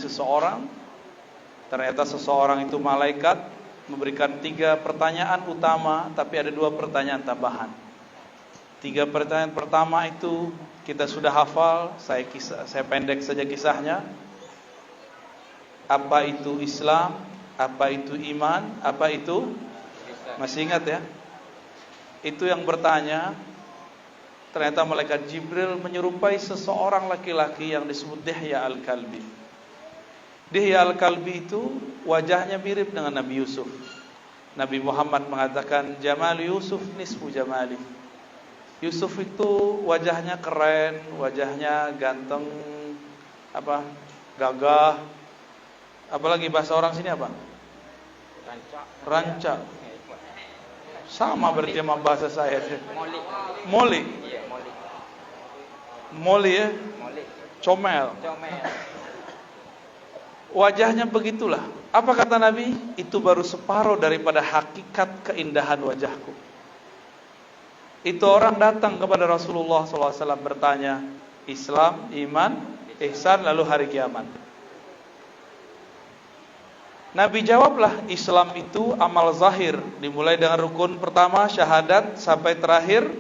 seseorang. Ternyata seseorang itu malaikat, memberikan 3 pertanyaan utama, tapi ada 2 pertanyaan tambahan. 3 pertanyaan pertama itu kita sudah hafal, saya pendek saja kisahnya. Apa itu Islam? Apa itu iman? Apa itu? Masih ingat ya? Itu yang bertanya. Ternyata malaikat Jibril menyerupai seseorang laki-laki yang disebut Dihya al-Kalbi. Dihya al-Kalbi itu wajahnya mirip dengan Nabi Yusuf. Nabi Muhammad mengatakan, Jamal Yusuf nisfu jamali. Yusuf itu wajahnya keren, wajahnya ganteng, gagah. Apalagi bahasa orang sini apa? Ranca. Sama berarti sama bahasa saya. Moli. Moli ya? Comel. Wajahnya begitulah. Apa kata Nabi? Itu baru separuh daripada hakikat keindahan wajahku. Itu orang datang kepada Rasulullah SAW bertanya, Islam, iman, ihsan, lalu hari kiamat. Nabi jawablah, Islam itu amal zahir, dimulai dengan rukun pertama syahadat sampai terakhir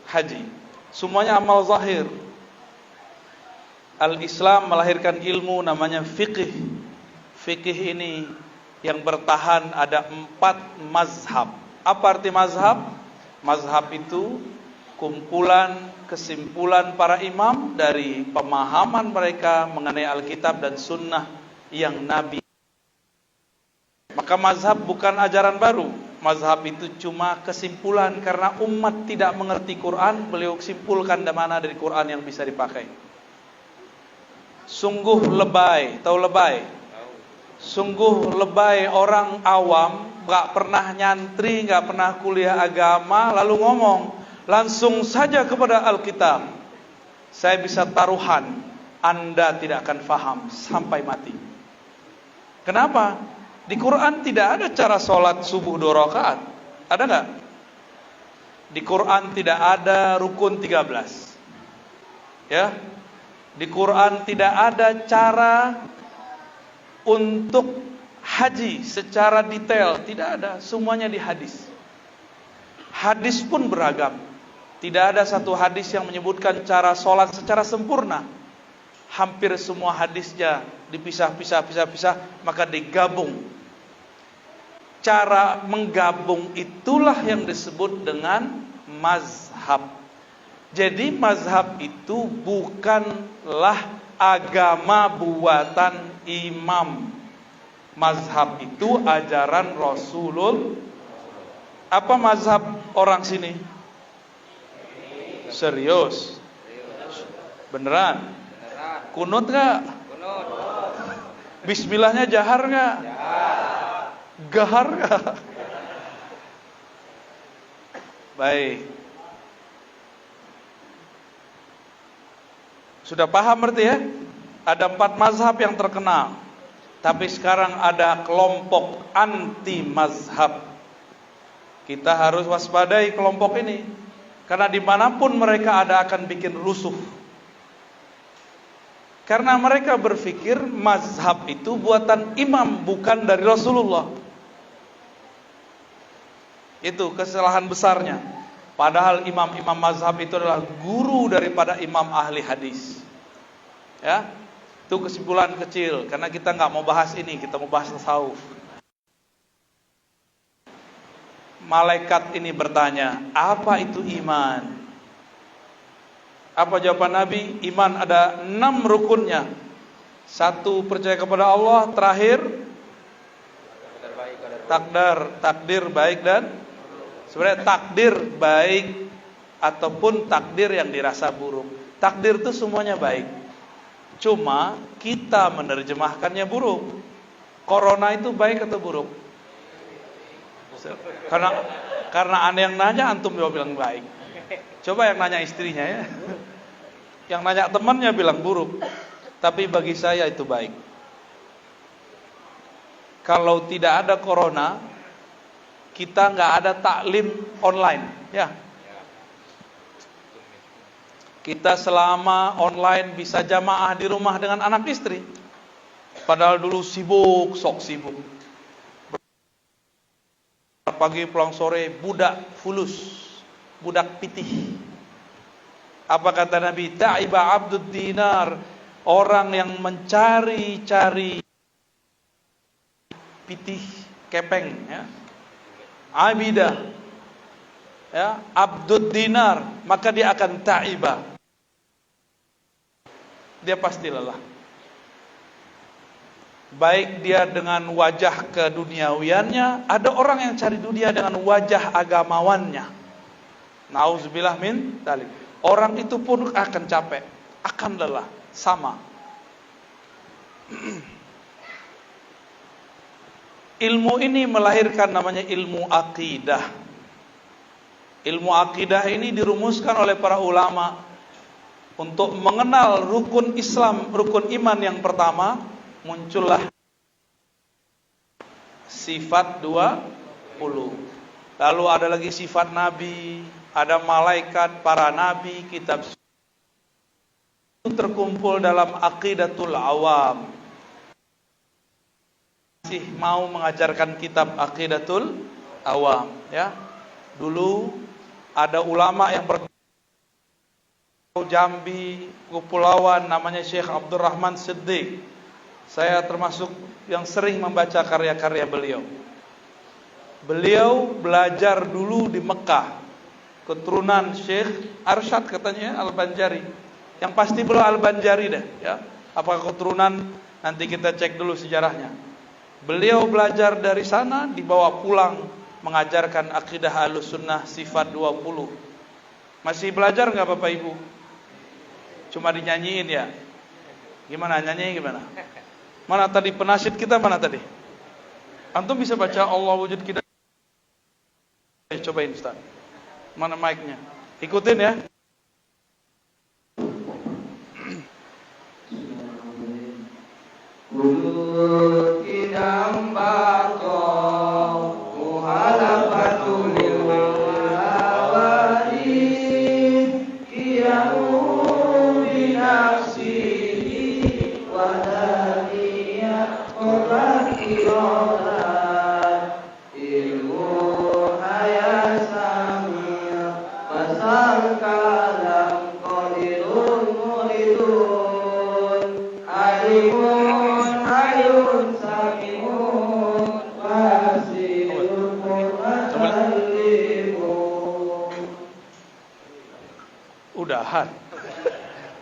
haji. Semuanya amal zahir. Al-Islam melahirkan ilmu namanya fiqih. Fiqih ini yang bertahan ada 4 mazhab. Apa arti mazhab? Mazhab itu kumpulan kesimpulan para imam dari pemahaman mereka mengenai Alkitab dan Sunnah yang Nabi. Maka mazhab bukan ajaran baru. Mazhab itu cuma kesimpulan karena umat tidak mengerti Quran, beliau simpulkan dari mana dari Quran yang bisa dipakai. Sungguh lebay, tahu lebay? Sungguh lebay orang awam, gak pernah nyantri, gak pernah kuliah agama, lalu ngomong langsung saja kepada Alkitab. Saya bisa taruhan, Anda tidak akan faham sampai mati. Kenapa? Di Quran tidak ada cara sholat subuh 2 rakaat. Ada gak? Di Quran tidak ada rukun 13. Ya. Di Quran tidak ada cara untuk haji secara detail. Tidak ada. Semuanya di hadis. Hadis pun beragam. Tidak ada satu hadis yang menyebutkan cara sholat secara sempurna. Hampir semua hadisnya dipisah-pisah, maka digabung. Cara menggabung itulah yang disebut dengan mazhab. Jadi mazhab itu bukanlah agama buatan imam. Mazhab itu ajaran Rasulullah. Apa mazhab orang sini? Serius? Beneran? Kunut gak? Bismillahnya jahar gak? Gahar gak? Baik. Sudah paham berarti ya? Ada 4 mazhab yang terkenal. Tapi sekarang ada kelompok anti mazhab. Kita harus waspadai kelompok ini. Karena dimanapun mereka ada akan bikin rusuh. Karena mereka berpikir mazhab itu buatan imam, bukan dari Rasulullah. Itu kesalahan besarnya. Padahal imam-imam mazhab itu adalah guru daripada imam ahli hadis. Ya, itu kesimpulan kecil. Karena kita nggak mau bahas ini, kita mau bahas tasawuf. Malaikat ini bertanya, apa itu iman? Apa jawaban Nabi? Iman ada 6 rukunnya. 1, percaya kepada Allah. Terakhir, takdir baik dan sebenarnya takdir baik ataupun takdir yang dirasa buruk. Takdir itu semuanya baik. Cuma kita menerjemahkannya buruk. Corona itu baik atau buruk? Karena ada yang nanya, antum bilang baik. Coba yang nanya istrinya ya. Yang nanya temannya bilang buruk. Tapi bagi saya itu baik. Kalau tidak ada corona, kita nggak ada taklim online, ya. Kita selama online bisa jamaah di rumah dengan anak istri. Padahal dulu sibuk, sok sibuk. Pagi pulang sore, budak fulus, budak pitih. Apa kata Nabi? Ta'iba abdud dinar, orang yang mencari-cari pitih kepeng, ya. Abidah, ya, abdud dinar, maka dia akan ta'iba. Dia pasti lelah. Baik dia dengan wajah keduniawiannya, ada orang yang cari dunia dengan wajah agamawannya. Nauzubillah min dzalik. Orang itu pun akan capek, akan lelah, sama. Ilmu ini melahirkan namanya ilmu akidah. Ilmu akidah ini dirumuskan oleh para ulama untuk mengenal rukun Islam, rukun iman yang pertama. Muncullah sifat 20. Lalu ada lagi sifat nabi, ada malaikat, para nabi, kitab. Terkumpul dalam aqidatul awam. Masih mau mengajarkan kitab aqidatul awam, ya. Dulu ada ulama yang Jambi, Kepulauan, namanya Syekh Abdurrahman Siddiq. Saya termasuk yang sering membaca karya-karya beliau. Beliau belajar dulu di Mekah, keturunan Syekh Arsyad katanya, Al-Banjari. Yang pasti belum Al-Banjari deh, ya. Apakah keturunan, nanti kita cek dulu sejarahnya. Beliau belajar dari sana, dibawa pulang mengajarkan akidah Ahlussunnah sifat 20. Masih belajar nggak Bapak Ibu? Cuma dinyanyiin ya? Gimana nyanyi gimana? Mana tadi penasyid kita, mana tadi? Antum bisa baca Allah wujud kita? Cobain Ustaz. Mana mic-nya? Ikutin ya. Udahan.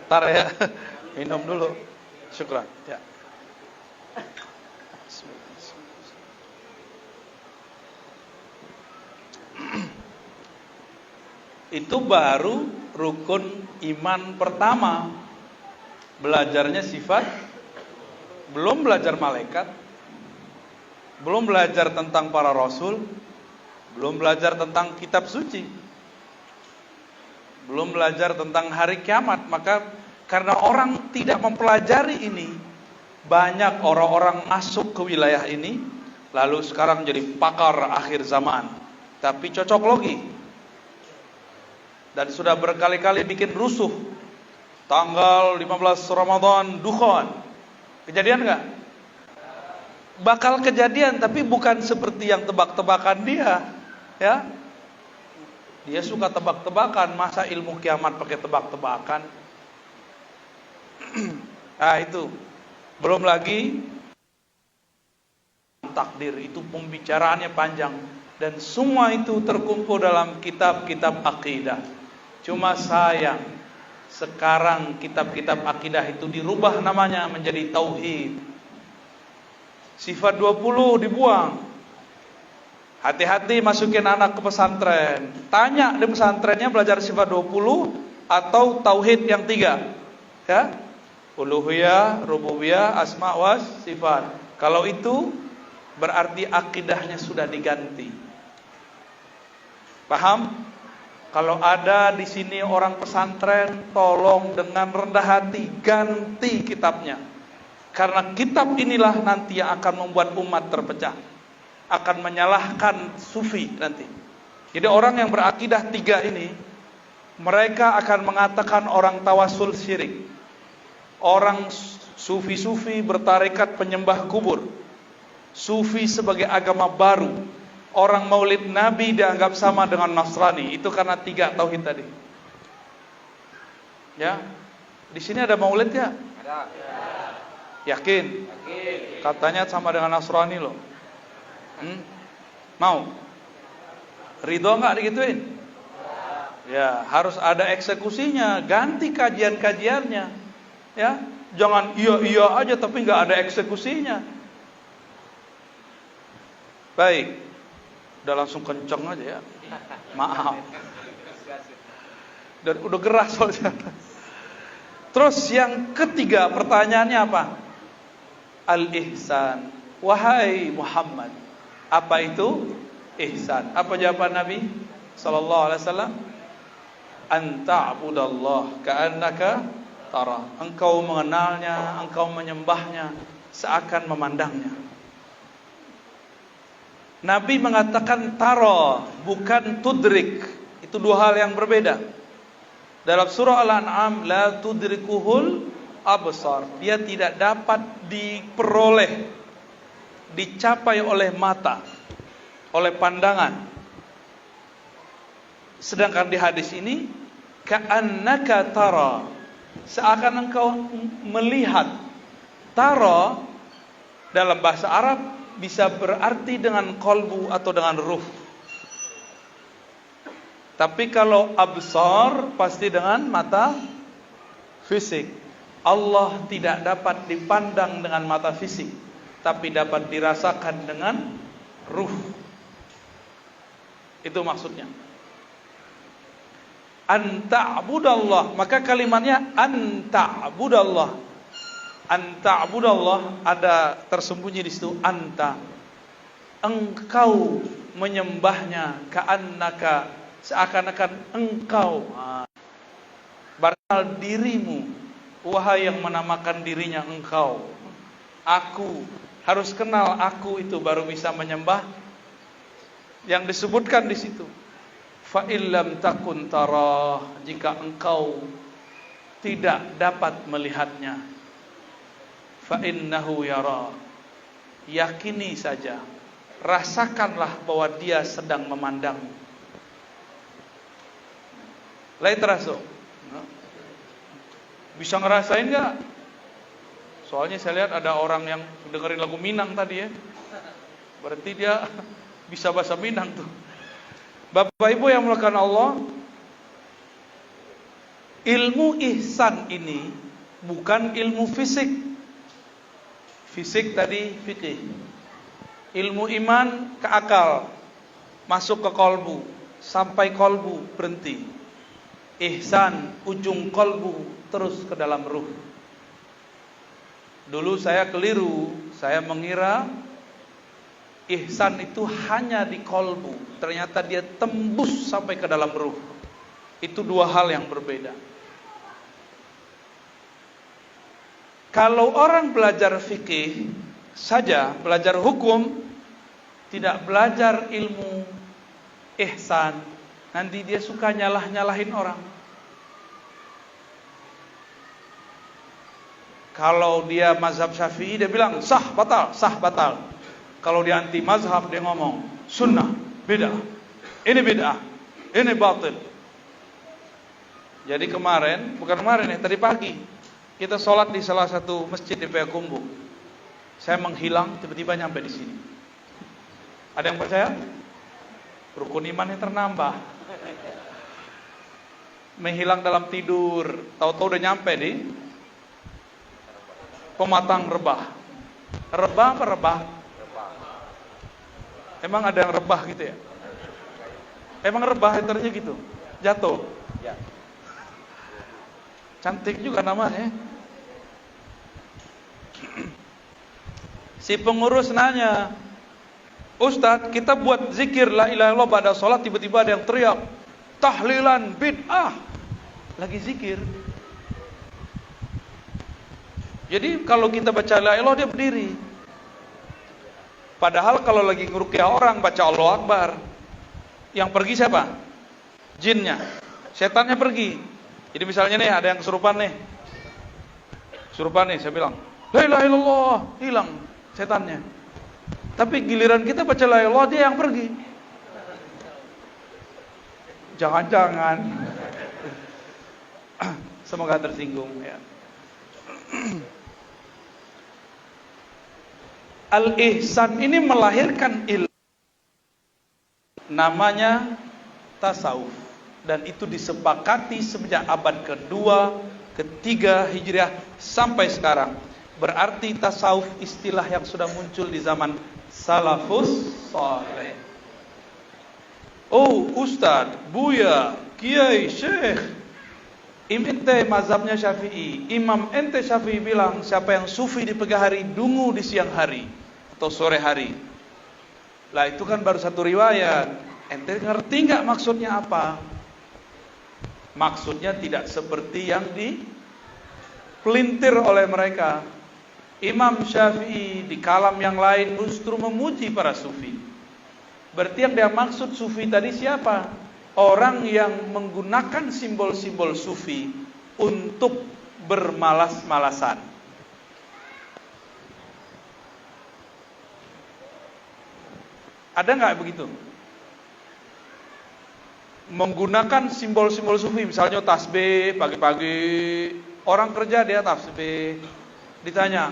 Ntar ya, minum dulu. Syukran. Ya. Itu baru rukun iman pertama. Belajarnya sifat, belum belajar malaikat, belum belajar tentang para rasul, belum belajar tentang kitab suci, belum belajar tentang hari kiamat. Maka karena orang tidak mempelajari ini, banyak orang-orang masuk ke wilayah ini, lalu sekarang jadi pakar akhir zaman, tapi cocok logi. Dan sudah berkali-kali bikin rusuh. Tanggal 15 Ramadan Dukhan. Kejadian enggak? Bakal kejadian, tapi bukan seperti yang tebak-tebakan dia, ya. Dia suka tebak-tebakan, masa ilmu kiamat pakai tebak-tebakan? Nah, itu. Belum lagi takdir, itu pembicaraannya panjang, dan semua itu terkumpul dalam kitab-kitab akidah. Cuma sayang, sekarang kitab-kitab akidah itu dirubah namanya menjadi tauhid. Sifat 20 dibuang. Hati-hati masukin anak ke pesantren. Tanya di pesantrennya belajar sifat 20 atau tauhid yang 3. Ya? Uluhiyah, rububiyah, asma wa sifat. Kalau itu berarti akidahnya sudah diganti. Paham? Kalau ada di sini orang pesantren, tolong dengan rendah hati ganti kitabnya. Karena kitab inilah nanti yang akan membuat umat terpecah, akan menyalahkan sufi nanti. Jadi orang yang berakidah 3 ini, mereka akan mengatakan orang tawasul syirik, orang Sufi-sufi bertarekat penyembah kubur. Sufi sebagai agama baru. Orang maulid Nabi dianggap sama dengan Nasrani. Itu karena 3 tauhid tadi. Ya, di sini ada maulid ya? Ada. Yakin? Yakin. Katanya sama dengan Nasrani loh. Mau? Ridho nggak digituin? Ya, harus ada eksekusinya. Ganti kajian-kajiannya. Ya, jangan iya aja tapi nggak ada eksekusinya. Baik, udah langsung kenceng aja ya. Maaf. Dan udah gerah soalnya. Terus yang ketiga pertanyaannya apa? Al-ihsan. Wahai Muhammad, apa itu ihsan? Apa jawaban Nabi sallallahu alaihi wasallam? Anta'budallah ka'annaka tara. Engkau mengenalnya, engkau menyembahnya seakan memandangnya. Nabi mengatakan tara, bukan tudrik. Itu 2 hal yang berbeda. Dalam surah Al-An'am, la tudrikuhul absar. Dia tidak dapat diperoleh, dicapai oleh mata, oleh pandangan. Sedangkan di hadis ini, ka'annaka tara, seakan engkau melihat. Tara dalam bahasa Arab bisa berarti dengan qalbu atau dengan ruh. Tapi kalau absar pasti dengan mata fisik. Allah tidak dapat dipandang dengan mata fisik, tapi dapat dirasakan dengan ruh. Itu maksudnya. Anta'budallah, maka kalimatnya anta'budallah. Anta'budallah ada tersembunyi di situ anta. Engkau menyembahnya ka'annaka, seakan-akan engkau. Barangkali dirimu, wahai yang menamakan dirinya engkau. Aku harus kenal aku itu baru bisa menyembah. Yang disebutkan di situ, fa illam takun tarah, jika engkau tidak dapat melihatnya, fa innahu yara, yakini saja, rasakanlah bahwa dia sedang memandangmu. Lain terasa. Bisa ngerasain nggak? Soalnya saya lihat ada orang yang dengerin lagu Minang tadi ya. Berarti dia bisa bahasa Minang tuh. Bapak Ibu yang melakukan Allah, ilmu ihsan ini bukan ilmu fisik. Fisik tadi fikih. Ilmu iman ke akal, masuk ke kolbu, sampai kolbu berhenti. Ihsan ujung kolbu terus ke dalam ruh. Dulu saya keliru, saya mengira ihsan itu hanya di kolbu. Ternyata dia tembus sampai ke dalam ruh. Itu 2 hal yang berbeda. Kalau orang belajar fikih saja, belajar hukum, tidak belajar ilmu ihsan, nanti dia suka nyalah-nyalahin orang. Kalau dia mazhab Syafi'i, dia bilang sah batal, sah batal. Kalau dia anti mazhab, dia ngomong sunnah, bid'ah, ini bid'ah, ini batil. Jadi bukan kemarin ya, tadi pagi kita sholat di salah satu masjid di Payakumbuh. Saya menghilang, tiba-tiba nyampe di sini. Ada yang percaya? Rukun iman yang ternambah. Menghilang dalam tidur, tahu-tahu udah nyampe di Pematang Rebah. Rebah apa rebah? Emang ada yang rebah gitu ya? Emang rebah enternya gitu? Jatuh? Ya. Cantik juga namanya. Si pengurus nanya, Ustadz, kita buat zikir la ilaha illallah pada sholat, tiba-tiba ada yang teriak tahlilan bid'ah. Lagi zikir. Jadi kalau kita baca la ilaha illallah, dia berdiri. Padahal kalau lagi ngeruqyah orang baca Allahu Akbar, yang pergi siapa? Jinnya. Setannya pergi. Jadi misalnya nih ada yang kesurupan nih. Kesurupan nih, saya bilang, La ilaha illallah, hilang setannya. Tapi giliran kita baca la ilaha illallah, dia yang pergi. Jangan-jangan. Semoga tersinggung ya. Al-ihsan ini melahirkan ilmu, namanya tasawuf, dan itu disepakati sejak abad kedua, ketiga Hijriah sampai sekarang. Berarti tasawuf istilah yang sudah muncul di zaman salafus saleh. Oh, Ustadz, Buya, Kiai, Syekh, ente mazhabnya Syafi'i. Imam ente Syafi'i bilang siapa yang sufi di pagi hari, dungu di siang hari atau sore hari. Lah itu kan baru satu riwayat. Ente ngerti nggak maksudnya apa? Maksudnya tidak seperti yang dipelintir oleh mereka. Imam Syafi'i di kalam yang lain justru memuji para sufi. Berarti yang dia maksud sufi tadi siapa? Orang yang menggunakan simbol-simbol sufi untuk bermalas-malasan. Ada nggak begitu? Menggunakan simbol-simbol sufi, misalnya tasbih pagi-pagi, orang kerja dia tasbih. Ditanya,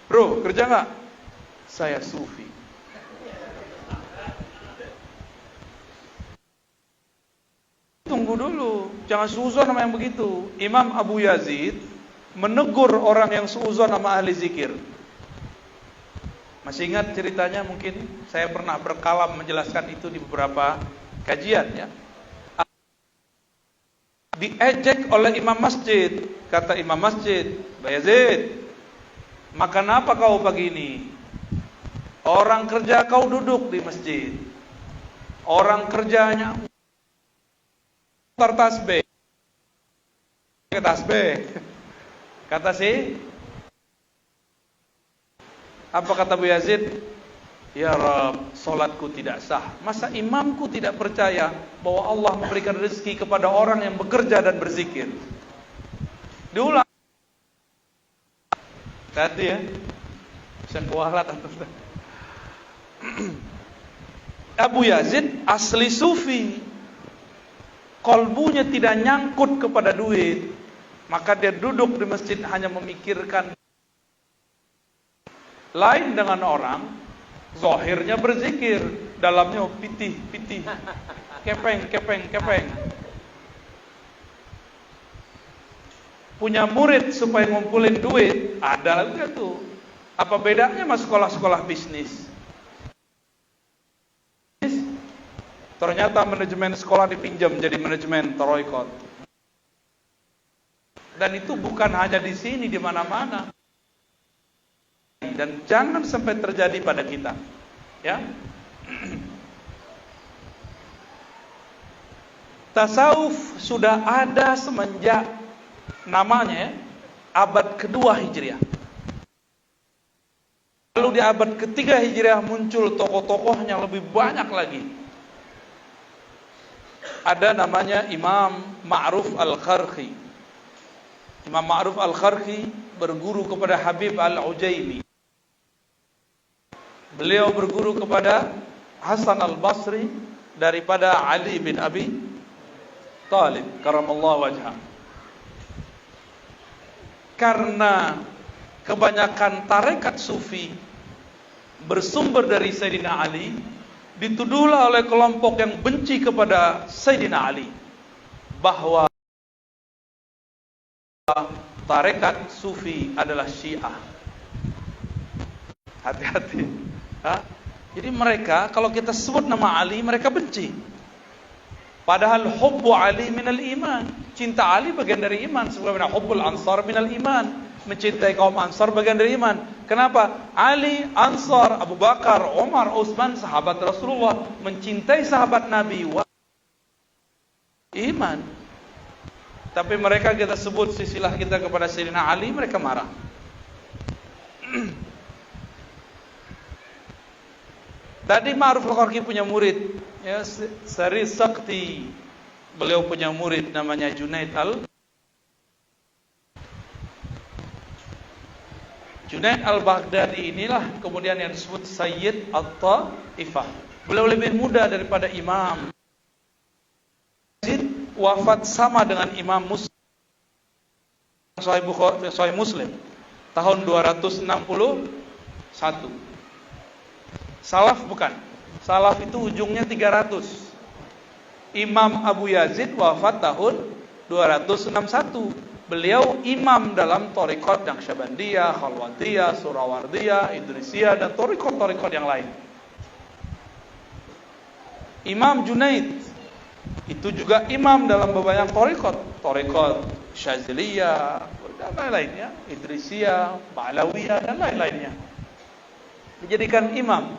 bro kerja nggak? Saya sufi. Tunggu dulu, jangan suuzon sama yang begitu. Imam Abu Yazid menegur orang yang suuzon sama ahli zikir. Masih ingat ceritanya? Mungkin saya pernah berkalam menjelaskan itu di beberapa kajian ya. Diejek oleh imam masjid. Kata imam masjid, Bayazid, makan apa kau pagi ini? Orang kerja kau duduk di masjid. Orang kerjanya tasbih. Tasbih. Kata si, apa kata Bu Yazid? Ya Rabb, solatku tidak sah. Masa imamku tidak percaya bahwa Allah memberikan rezeki kepada orang yang bekerja dan berzikir? Diulang. Tadi ya, bisa kualat atau Abu Yazid asli sufi. Kolbunya tidak nyangkut kepada duit, maka dia duduk di masjid hanya memikirkan. Lain dengan orang, zahirnya berzikir, dalamnya pitih, kepeng. Punya murid supaya ngumpulin duit, ada juga tuh. Apa bedanya sama sekolah-sekolah bisnis? Ternyata manajemen sekolah dipinjam jadi manajemen toroikot. Dan itu bukan hanya di sini, di mana-mana. Dan jangan sampai terjadi pada kita. Ya. Tasawuf sudah ada semenjak namanya abad kedua Hijriah. Lalu di abad ketiga Hijriah muncul tokoh-tokohnya lebih banyak lagi. Ada namanya Imam Ma'ruf Al-Kharqi. Imam Ma'ruf Al-Kharqi berguru kepada Habib Al-Ujaimi. Beliau berguru kepada Hasan Al-Basri daripada Ali bin Abi Talib karamallahu wajhah. Karena kebanyakan tarekat sufi bersumber dari Sayyidina Ali, dituduhlah oleh kelompok yang benci kepada Sayyidina Ali bahwa tarekat sufi adalah Syiah. Hati-hati. Jadi mereka kalau kita sebut nama Ali mereka benci. Padahal hubbu Ali minal iman. Cinta Ali bagian dari iman. Sebagaimana hubbul ansar minal iman. Mencintai kaum Ansar bagian dari iman. Kenapa? Ali, Ansar, Abu Bakar, Umar, Utsman, sahabat Rasulullah, mencintai sahabat Nabi. Iman. Tapi mereka kita sebut sisilah kita kepada Sayyidina Ali, mereka marah. Tadi Ma'ruf Al-Kharqi punya murid, ya, Sari Sakti. Beliau punya murid namanya Junaid Junaid al-Baghdadi inilah kemudian yang disebut Sayyid At-Taifah. Beliau lebih muda daripada Imam Yazid, wafat sama dengan Imam Muslim, Sahih Muslim tahun 261. Salaf bukan. Salaf itu ujungnya 300. Imam Abu Yazid wafat tahun 261. Beliau imam dalam thariqat Naqsyabandiyah, Khalwatiyah, Surawardiyah, Idrisiyah, dan thariqat yang lain. Imam Junaid itu juga imam dalam beberapa thariqat Syaziliyah dan lain-lainnya, Idrisiyah, Ba'lawiyah dan lain-lainnya. Dijadikan imam.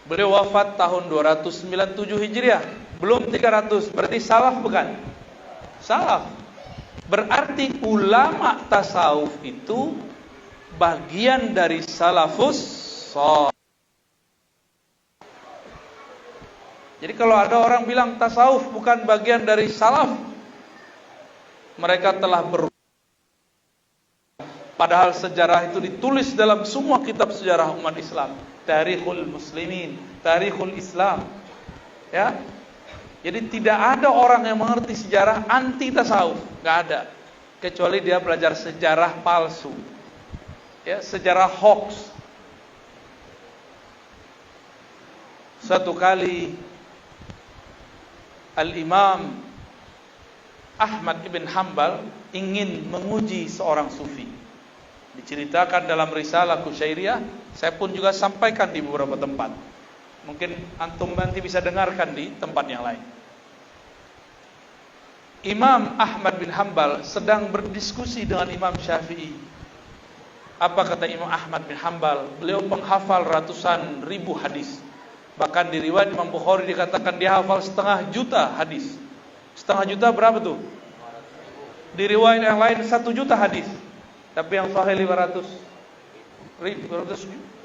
Beliau wafat tahun 297 Hijriah, belum 300. Berarti salaf bukan? Salaf. Berarti ulama tasawuf itu bagian dari salafus shalih. Jadi kalau ada orang bilang tasawuf bukan bagian dari salaf, mereka telah padahal sejarah itu ditulis dalam semua kitab sejarah umat Islam. Tarikhul Muslimin, Tarikhul Islam. Ya. Jadi tidak ada orang yang mengerti sejarah anti tasawuf, nggak ada. Kecuali dia belajar sejarah palsu, ya, sejarah hoax. Satu kali Al-Imam Ahmad ibn Hanbal ingin menguji seorang sufi. Diceritakan dalam risalah Kusyairiyah, saya pun juga sampaikan di beberapa tempat. Mungkin antum nanti bisa dengarkan di tempat yang lain. Imam Ahmad bin Hanbal sedang berdiskusi dengan Imam Syafi'i. Apa kata Imam Ahmad bin Hanbal? Beliau penghafal ratusan ribu hadis. Bahkan di riwayat Imam Bukhari dikatakan dia hafal 500 juta hadis. 500 juta berapa tuh? Di riwayat yang lain 1 juta hadis. Tapi yang sahih 500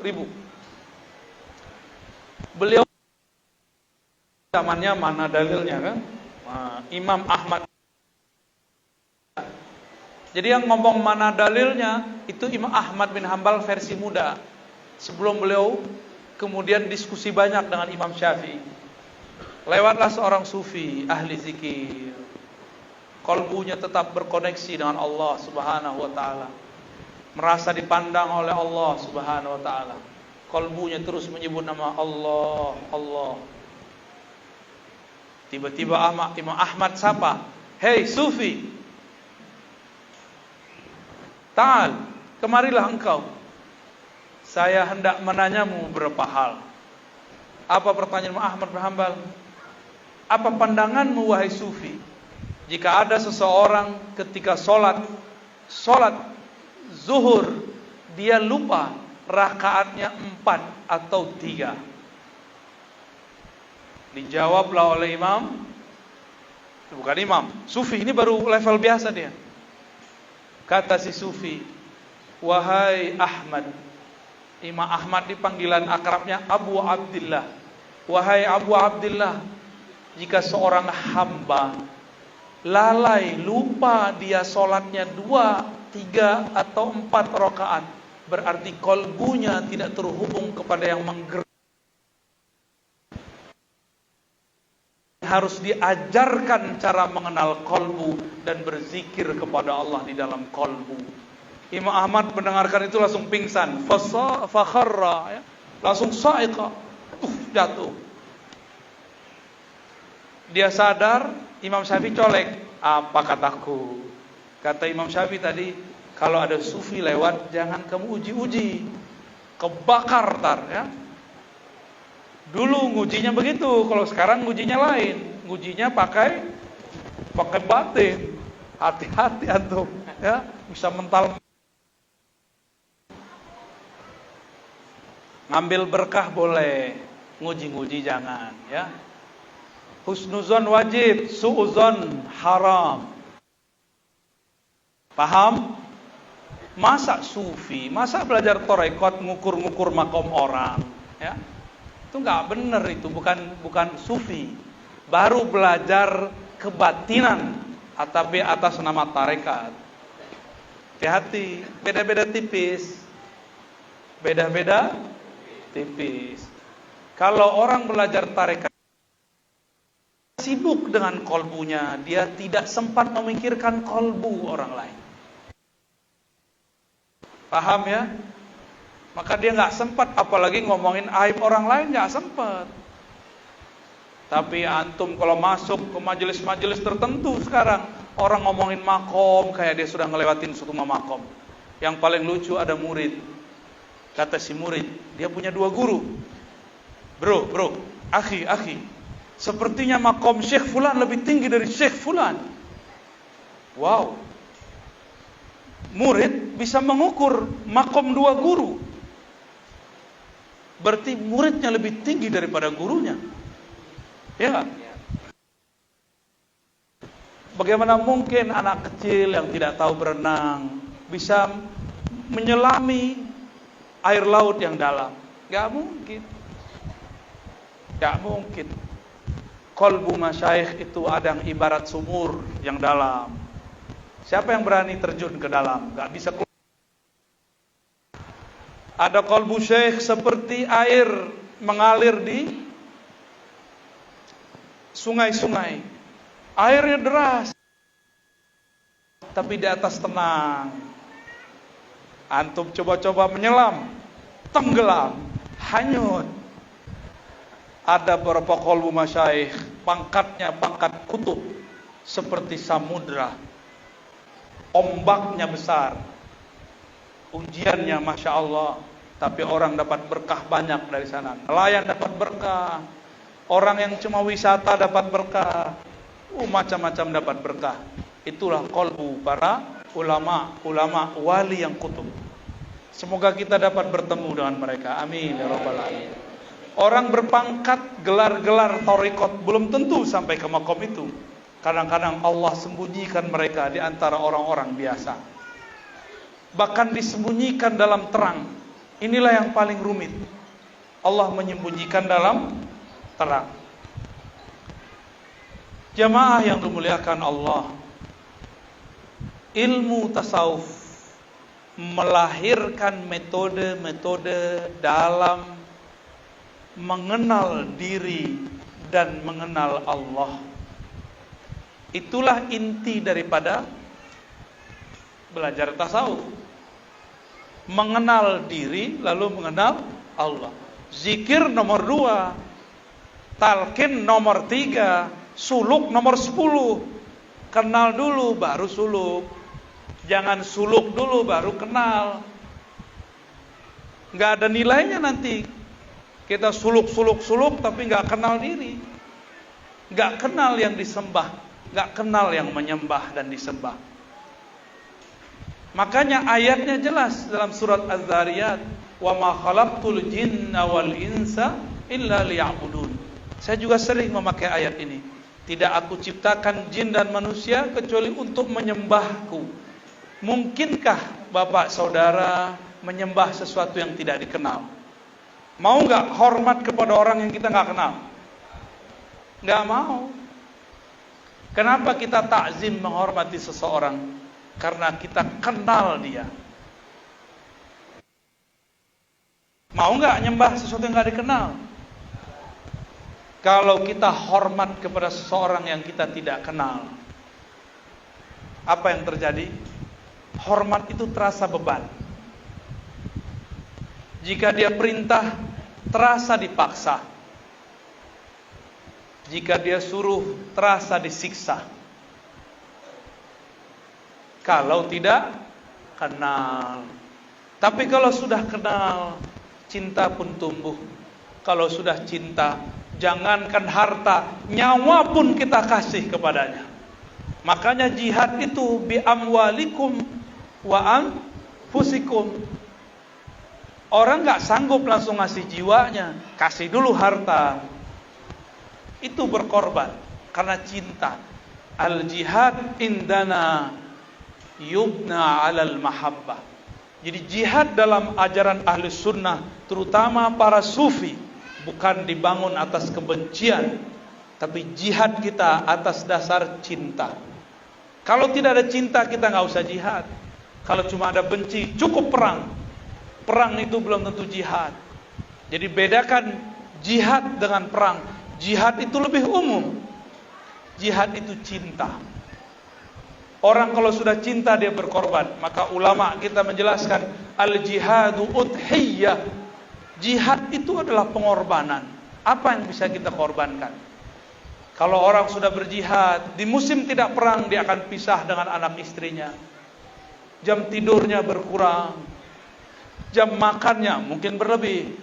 ribu. Beliau zamannya mana dalilnya kan? Imam Ahmad. Jadi yang ngomong mana dalilnya itu Imam Ahmad bin Hanbal versi muda. Sebelum beliau kemudian diskusi banyak dengan Imam Syafi'i. Lewatlah seorang sufi ahli zikir. Qalbunya tetap berkoneksi dengan Allah Subhanahu wa taala. Merasa dipandang oleh Allah Subhanahu wa taala. Qalbunya terus menyebut nama Allah, Allah. Tiba-tiba Imam Ahmad sapa, "Hei sufi, ta'al, kemarilah engkau. Saya hendak menanyamu beberapa hal." Apa pertanyaan Imam Ahmad bin Hanbal? Apa pandanganmu wahai sufi, jika ada seseorang ketika sholat zuhur, dia lupa rakaatnya 4 atau 3? Dijawablah oleh imam, bukan imam, sufi, ini baru level biasa dia. Kata si sufi, "Wahai Ahmad," Imam Ahmad di panggilan akrabnya Abu Abdillah. "Wahai Abu Abdillah, jika seorang hamba lalai, lupa dia sholatnya 2, 3 atau 4 rakaat, berarti kolbunya tidak terhubung kepada yang menggerak. Harus diajarkan cara mengenal kolbu dan berzikir kepada Allah di dalam kolbu." Imam Ahmad mendengarkan itu langsung pingsan, fakharra, ya, langsung sa'iqa, jatuh. Dia sadar. Imam Syafi'i colek, "Apa kataku?" Kata Imam Syafi'i tadi, "Kalau ada sufi lewat, jangan kamu uji-uji, kebakar tar, ya." Dulu ngujinya begitu, kalau sekarang ngujinya lain. Ngujinya pakai batin. Hati-hati antum, ya, bisa mental. Ngambil berkah boleh, nguji-nguji jangan, ya. Husnuzon wajib, su'uzon haram. Paham? Masa sufi, masa belajar tarekat ngukur-ngukur makom orang, ya? Itu nggak benar, itu bukan sufi. Baru belajar kebatinan tapi atas nama tarekat. Hati-hati, beda-beda tipis. Beda-beda tipis. Kalau orang belajar tarekat sibuk dengan kolbunya, dia tidak sempat memikirkan kolbu orang lain. Paham ya? Maka dia nggak sempat, apalagi ngomongin aib orang lain, nggak sempat. Tapi antum kalau masuk ke majelis-majelis tertentu sekarang, orang ngomongin makom kayak dia sudah ngelewatin semua makom. Yang paling lucu ada murid. Kata si murid, dia punya 2 guru. Bro, akhi, sepertinya makom Syekh Fulan lebih tinggi dari Syekh Fulan. Wow. Murid bisa mengukur makom 2 guru. Berarti muridnya lebih tinggi daripada gurunya. Ya. Bagaimana mungkin anak kecil yang tidak tahu berenang bisa menyelami air laut yang dalam? Gak mungkin. Qalbu masyayikh itu ada yang ibarat sumur yang dalam. Siapa yang berani terjun ke dalam? Gak bisa keluar. Ada qalbu syekh seperti air mengalir di sungai-sungai. Airnya deras, tapi di atas tenang. Antum coba-coba menyelam, tenggelam, hanyut. Ada beberapa qalbu masyayikh, pangkatnya pangkat kutub, seperti samudra. Ombaknya besar, ujiannya Masya Allah, tapi orang dapat berkah banyak dari sana. Nelayan dapat berkah, orang yang cuma wisata dapat berkah, macam-macam dapat berkah. Itulah qalbu para ulama wali yang kutub. Semoga kita dapat bertemu dengan mereka. Amin ya rabbal alamin. Orang berpangkat gelar-gelar thariqat belum tentu sampai ke makom itu. Kadang-kadang Allah sembunyikan mereka di antara orang-orang biasa. Bahkan disembunyikan dalam terang. Inilah yang paling rumit. Allah menyembunyikan dalam terang. Jamaah yang dimuliakan Allah, ilmu tasawuf melahirkan metode-metode dalam mengenal diri dan mengenal Allah. Itulah inti daripada belajar tasawuf. Mengenal diri lalu mengenal Allah. Zikir nomor 2, talqin nomor 3, suluk nomor 10. Kenal dulu baru suluk. Jangan suluk dulu baru kenal. Gak ada nilainya nanti. Kita suluk tapi gak kenal diri. Gak kenal yang disembah, gak kenal yang menyembah dan disembah. Makanya ayatnya jelas dalam surat Az-Zariyat, wa ma khalaqtul jinna wal insa illa liya'budun. Saya juga sering memakai ayat ini. Tidak aku ciptakan jin dan manusia kecuali untuk menyembahku. Mungkinkah bapak saudara menyembah sesuatu yang tidak dikenal? Mau gak hormat kepada orang yang kita gak kenal? Gak mau. Kenapa kita takzim menghormati seseorang? Karena kita kenal dia. Mau gak nyembah sesuatu yang gak dikenal? Kalau kita hormat kepada seseorang yang kita tidak kenal, apa yang terjadi? Hormat itu terasa beban. Jika dia perintah, terasa dipaksa. Jika dia suruh, terasa disiksa. Kalau tidak kenal. Tapi kalau sudah kenal, cinta pun tumbuh. Kalau sudah cinta, jangankan harta, nyawa pun kita kasih kepadanya. Makanya jihad itu bi amwalikum wa anfusikum. Orang gak sanggup langsung ngasih jiwanya, kasih dulu harta. Itu berkorban karena cinta. Al jihad indana yubna alal mahabbah. Jadi jihad dalam ajaran ahli sunnah, terutama para sufi, bukan dibangun atas kebencian, tapi jihad kita atas dasar cinta. Kalau tidak ada cinta, kita gak usah jihad. Kalau cuma ada benci, cukup perang. Perang itu belum tentu jihad. Jadi bedakan jihad dengan perang. Jihad itu lebih umum. Jihad itu cinta. Orang kalau sudah cinta dia berkorban. Maka ulama kita menjelaskan al-jihadu udhiyah. Jihad itu adalah pengorbanan. Apa yang bisa kita korbankan? Kalau orang sudah berjihad, di musim tidak perang dia akan pisah dengan anak istrinya. Jam tidurnya berkurang, jam makannya mungkin berlebih.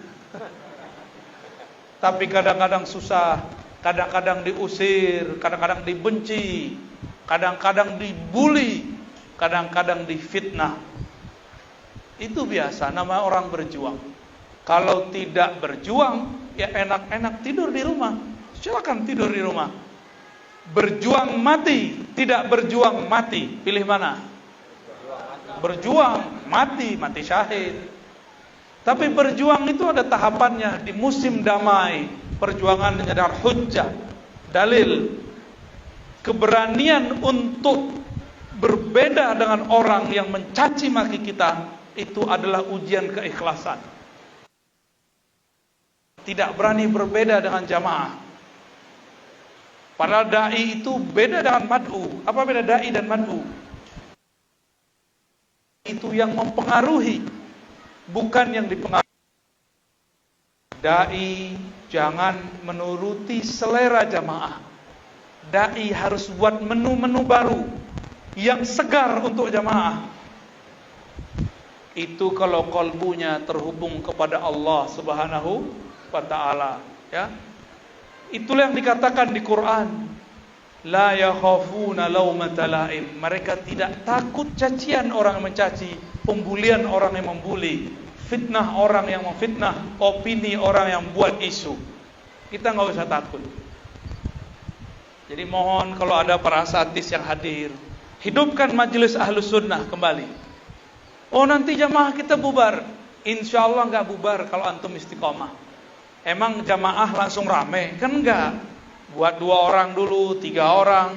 Tapi kadang-kadang susah, kadang-kadang diusir, kadang-kadang dibenci, kadang-kadang dibully, kadang-kadang difitnah. Itu biasa, nama orang berjuang. Kalau tidak berjuang, ya enak-enak tidur di rumah. Silakan tidur di rumah. Berjuang mati, tidak berjuang mati. Pilih mana? Berjuang mati syahid. Tapi berjuang itu ada tahapannya. Di musim damai, perjuangan adalah hujjah, dalil. Keberanian untuk berbeda dengan orang yang mencaci maki kita, itu adalah ujian keikhlasan. Tidak berani berbeda dengan jamaah. Padahal da'i itu beda dengan mad'u. Apa beda da'i dan mad'u? Itu yang mempengaruhi, bukan yang dipengaruhi. Da'i jangan menuruti selera jamaah. Da'i harus buat menu-menu baru yang segar untuk jamaah. Itu kalau kalbunya terhubung kepada Allah Subhanahu wa ta'ala, ya. Itulah yang dikatakan di Quran, la yakhafuna laumata laim. Mereka tidak takut cacian orang yang mencaci, pembulian orang yang membuli, fitnah orang yang memfitnah, opini orang yang buat isu. Kita nggak usah takut. Jadi mohon kalau ada para asatidz yang hadir, hidupkan majelis Ahlus Sunnah kembali. Oh nanti jamaah kita bubar. Insya Allah nggak bubar kalau antum istiqomah. Emang jamaah langsung rame? Kan enggak. Buat 2 orang dulu, 3 orang.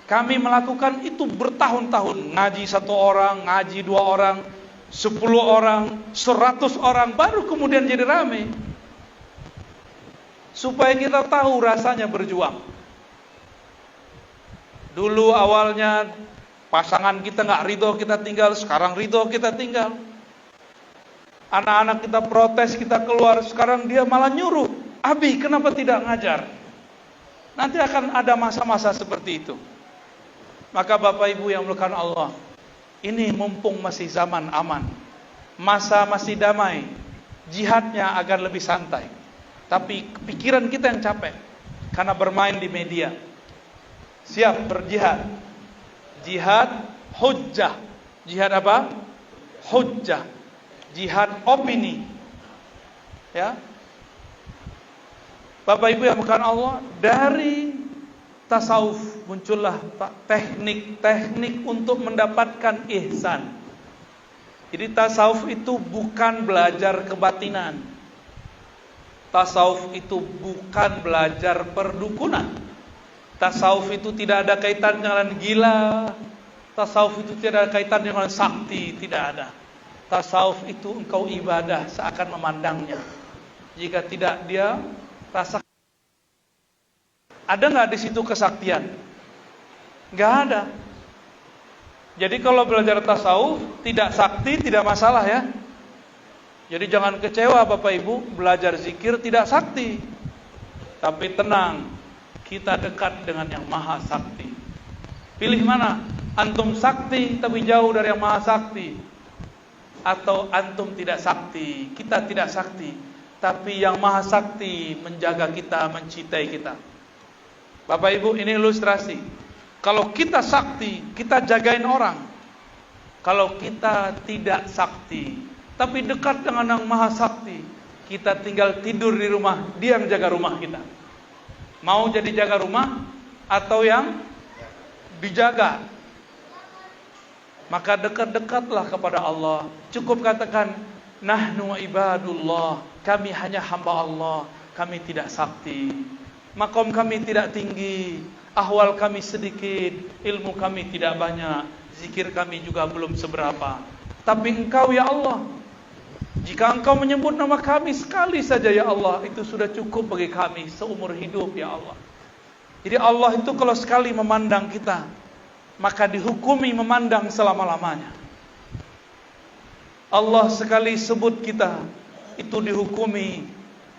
Kami melakukan itu bertahun-tahun. Ngaji 1 orang, ngaji 2 orang, 10 orang, 100 orang, baru kemudian jadi rame. Supaya kita tahu rasanya berjuang. Dulu awalnya pasangan kita nggak ridho kita tinggal, sekarang ridho kita tinggal. Anak-anak kita protes, kita keluar, sekarang dia malah nyuruh. Abi, kenapa tidak ngajar? Nanti akan ada masa-masa seperti itu. Maka Bapak Ibu yang dimuliakan Allah, ini mumpung masih zaman aman, masa masih damai, jihadnya agar lebih santai. Tapi pikiran kita yang capek karena bermain di media. Siap berjihad. Jihad hujjah. Jihad apa? Hujjah. Jihad opini. Ya. Bapak Ibu yang dimuliakan Allah, dari tasawuf muncullah teknik-teknik untuk mendapatkan ihsan. Jadi tasawuf itu bukan belajar kebatinan. Tasawuf itu bukan belajar perdukunan. Tasawuf itu tidak ada kaitan dengan gila. Tasawuf itu tidak ada kaitan dengan sakti, tidak ada. Tasawuf itu engkau ibadah seakan memandangnya. Jika tidak dia rasa. Ada nggak di situ kesaktian? Nggak ada. Jadi kalau belajar tasawuf tidak sakti tidak masalah ya. Jadi jangan kecewa Bapak Ibu, belajar zikir tidak sakti. Tapi tenang, kita dekat dengan yang maha sakti. Pilih mana? Antum sakti tapi jauh dari yang maha sakti, atau antum tidak sakti, kita tidak sakti, tapi yang maha sakti menjaga kita, mencintai kita. Bapak Ibu, ini ilustrasi. Kalau kita sakti, kita jagain orang. Kalau kita tidak sakti, tapi dekat dengan yang maha sakti, kita tinggal tidur di rumah, dia yang jaga rumah kita. Mau jadi jaga rumah atau yang dijaga? Maka dekat-dekatlah kepada Allah. Cukup katakan, nahnu ibadullah, kami hanya hamba Allah, kami tidak sakti. Makom kami tidak tinggi, ahwal kami sedikit, ilmu kami tidak banyak, zikir kami juga belum seberapa. Tapi Engkau ya Allah, jika Engkau menyebut nama kami sekali saja ya Allah, itu sudah cukup bagi kami seumur hidup ya Allah. Jadi Allah itu kalau sekali memandang kita, maka dihukumi memandang selama-lamanya. Allah sekali sebut kita, itu dihukumi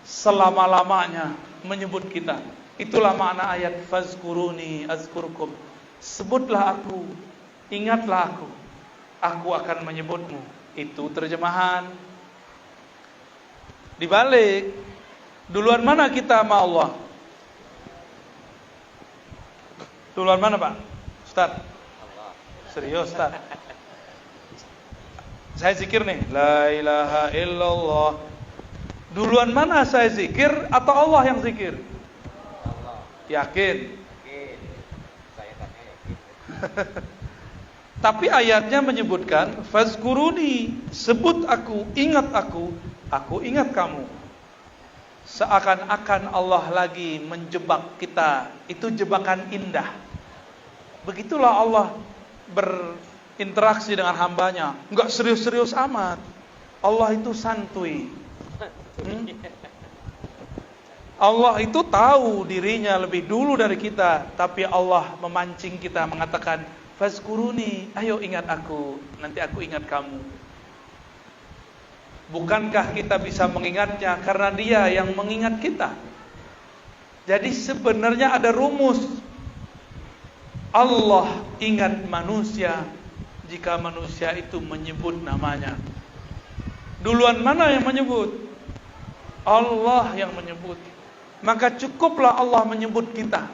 selama-lamanya menyebut kita. Itulah makna ayat fazkuruni azkurkum. Sebutlah aku, ingatlah aku akan menyebutmu. Itu terjemahan. Dibalik, duluan mana kita sama Allah? Duluan mana Pak? Ustaz? Serius Ustaz? Saya zikir nih, la ilaha illallah. Duluan mana saya zikir atau Allah yang zikir? Allah. Yakin? Yakin. Saya tanya yakin. Tapi ayatnya menyebutkan fazkuruni, sebut aku, ingat aku ingat kamu. Seakan-akan Allah lagi menjebak kita. Itu jebakan indah. Begitulah Allah berinteraksi dengan hambanya. Enggak serius-serius amat. Allah itu santuy. Allah itu tahu dirinya lebih dulu dari kita, tapi Allah memancing kita mengatakan fazkuruni, ayo ingat aku, nanti aku ingat kamu. Bukankah kita bisa mengingatnya karena dia yang mengingat kita? Jadi sebenarnya ada rumus. Allah ingat manusia jika manusia itu menyebut namanya. Duluan mana yang menyebut? Allah yang menyebut. Maka cukuplah Allah menyebut kita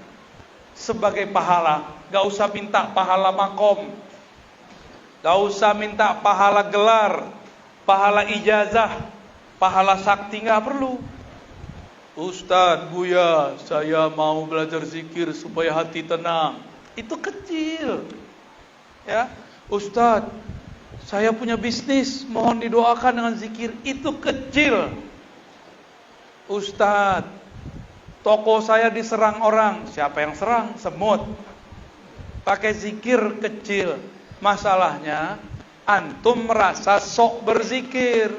sebagai pahala. Gak usah minta pahala makom, gak usah minta pahala gelar, pahala ijazah, pahala sakti, gak perlu. Ustaz, Buya, saya mau belajar zikir supaya hati tenang. Itu kecil. Ya, Ustaz, saya punya bisnis, mohon didoakan dengan zikir. Itu kecil. Ustaz, toko saya diserang orang. Siapa yang serang? Semut. Pakai zikir kecil. Masalahnya antum merasa sok berzikir.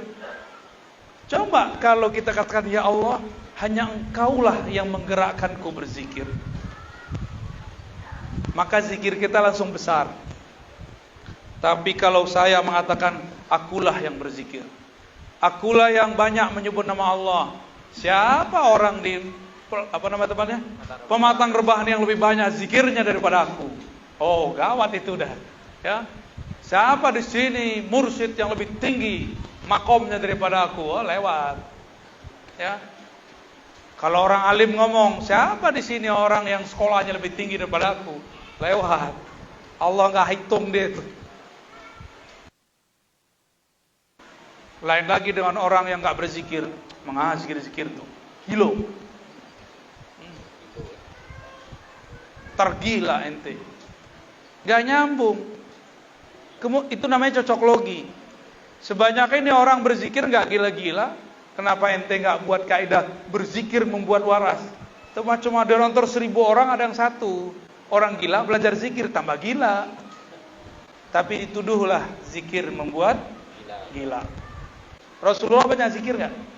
Coba kalau kita katakan, ya Allah, hanya Engkaulah yang menggerakkanku berzikir, maka zikir kita langsung besar. Tapi kalau saya mengatakan akulah yang berzikir, akulah yang banyak menyebut nama Allah. Siapa orang di tempatnya? Pematang Rebahan yang lebih banyak zikirnya daripada aku? Oh, gawat itu dah. Ya. Siapa di sini mursyid yang lebih tinggi makomnya daripada aku? Oh, lewat. Ya. Kalau orang alim ngomong, siapa di sini orang yang sekolahnya lebih tinggi daripada aku? Lewat. Allah enggak hitung dia itu. Lain lagi dengan orang yang enggak berzikir. Zikir tuh gilo, tergila ente, gak nyambung. Itu namanya cocok logi. Sebanyak ini orang berzikir gak gila-gila, kenapa ente gak buat kaidah berzikir membuat waras? Itu cuma ada nonton 1000 orang, ada yang satu orang gila belajar zikir tambah gila. Tapi dituduhlah zikir membuat gila. Rasulullah banyak zikir gak?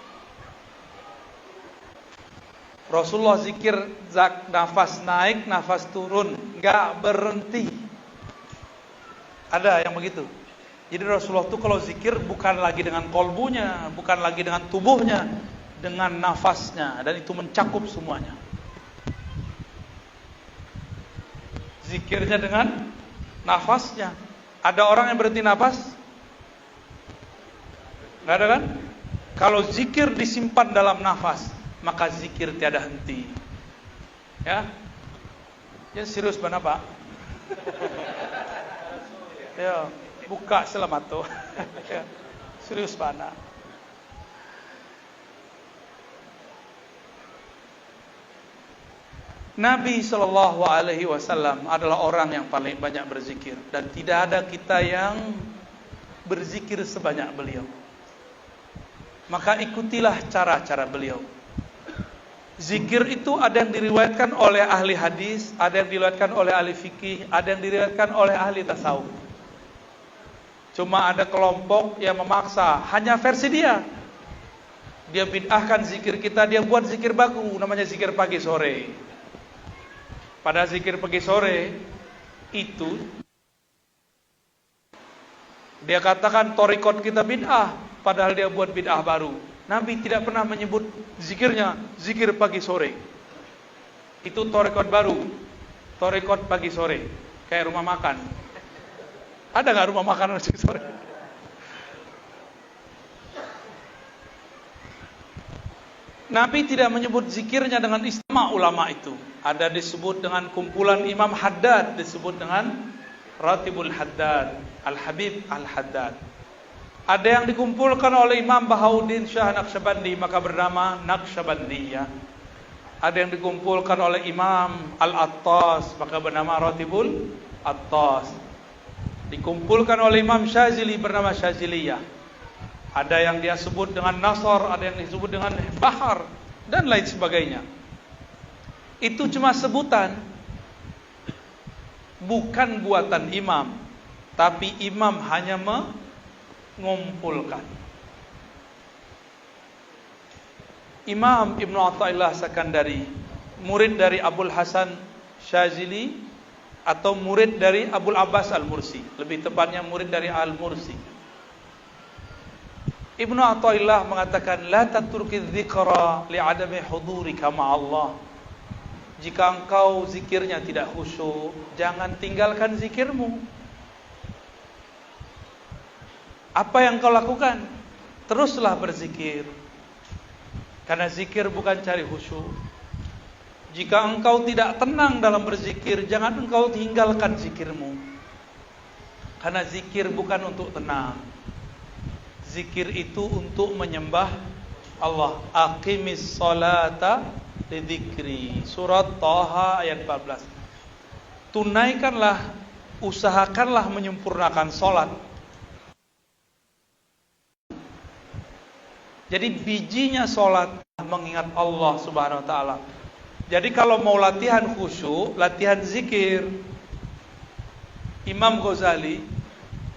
Rasulullah zikir nafas naik, nafas turun, gak berhenti. Ada yang begitu. Jadi Rasulullah itu kalau zikir bukan lagi dengan kolbunya, bukan lagi dengan tubuhnya, dengan nafasnya, dan itu mencakup semuanya. Zikirnya dengan nafasnya. Ada orang yang berhenti nafas? Gak ada kan? Kalau zikir disimpan dalam nafas, maka zikir tiada henti. Ya, ya serius mana Pak? Ya, buka selamat tuh. Ya, serius mana? Nabi Shallallahu Alaihi Wasallam adalah orang yang paling banyak berzikir, dan tidak ada kita yang berzikir sebanyak beliau. Maka ikutilah cara-cara beliau. Zikir itu ada yang diriwayatkan oleh ahli hadis, ada yang diriwayatkan oleh ahli fikih, ada yang diriwayatkan oleh ahli tasawuf. Cuma ada kelompok yang memaksa hanya versi dia. Dia bid'ahkan zikir kita, dia buat zikir baku, namanya zikir pagi sore. Pada zikir pagi sore itu dia katakan torikot kita bid'ah, padahal dia buat bid'ah baru. Nabi tidak pernah menyebut zikirnya zikir pagi sore. Itu torikot baru, torikot pagi sore, kayak rumah makan. Ada nggak rumah makan pagi sore? Nabi tidak menyebut zikirnya dengan istimewa ulama itu. Ada disebut dengan kumpulan Imam Haddad, disebut dengan Ratibul Haddad, Al-Habib Al-Haddad. Ada yang dikumpulkan oleh Imam Bahauddin Shah Naqsyabandi, maka bernama Naqsyabandiyah. Ada yang dikumpulkan oleh Imam Al-Attas, maka bernama Ratibul Attas. Dikumpulkan oleh Imam Syazili, bernama Syaziliyah. Ada yang dia sebut dengan Nasr, ada yang disebut dengan Bahar, dan lain sebagainya. Itu cuma sebutan, bukan buatan imam, tapi imam hanya mengumpulkan. Imam Ibnu Athaillah Sakandari, murid dari Abul Hasan Syazili atau murid dari Abul Abbas Al-Mursi, lebih tepatnya murid dari Al-Mursi. Ibnu Athaillah mengatakan, la tatruki dzikra li'adami hudurika ma'allah. Jika engkau zikirnya tidak khusyuk, jangan tinggalkan zikirmu. Apa yang kau lakukan? Teruslah berzikir. Karena zikir bukan cari khusyuk. Jika engkau tidak tenang dalam berzikir, jangan engkau tinggalkan zikirmu. Karena zikir bukan untuk tenang. Zikir itu untuk menyembah Allah. Aqimis salata lidzikri. Surat Thaha ayat 14. Tunaikanlah, usahakanlah menyempurnakan salat. Jadi bijinya salat mengingat Allah Subhanahu wa taala. Jadi kalau mau latihan khusyuk, latihan zikir. Imam Ghazali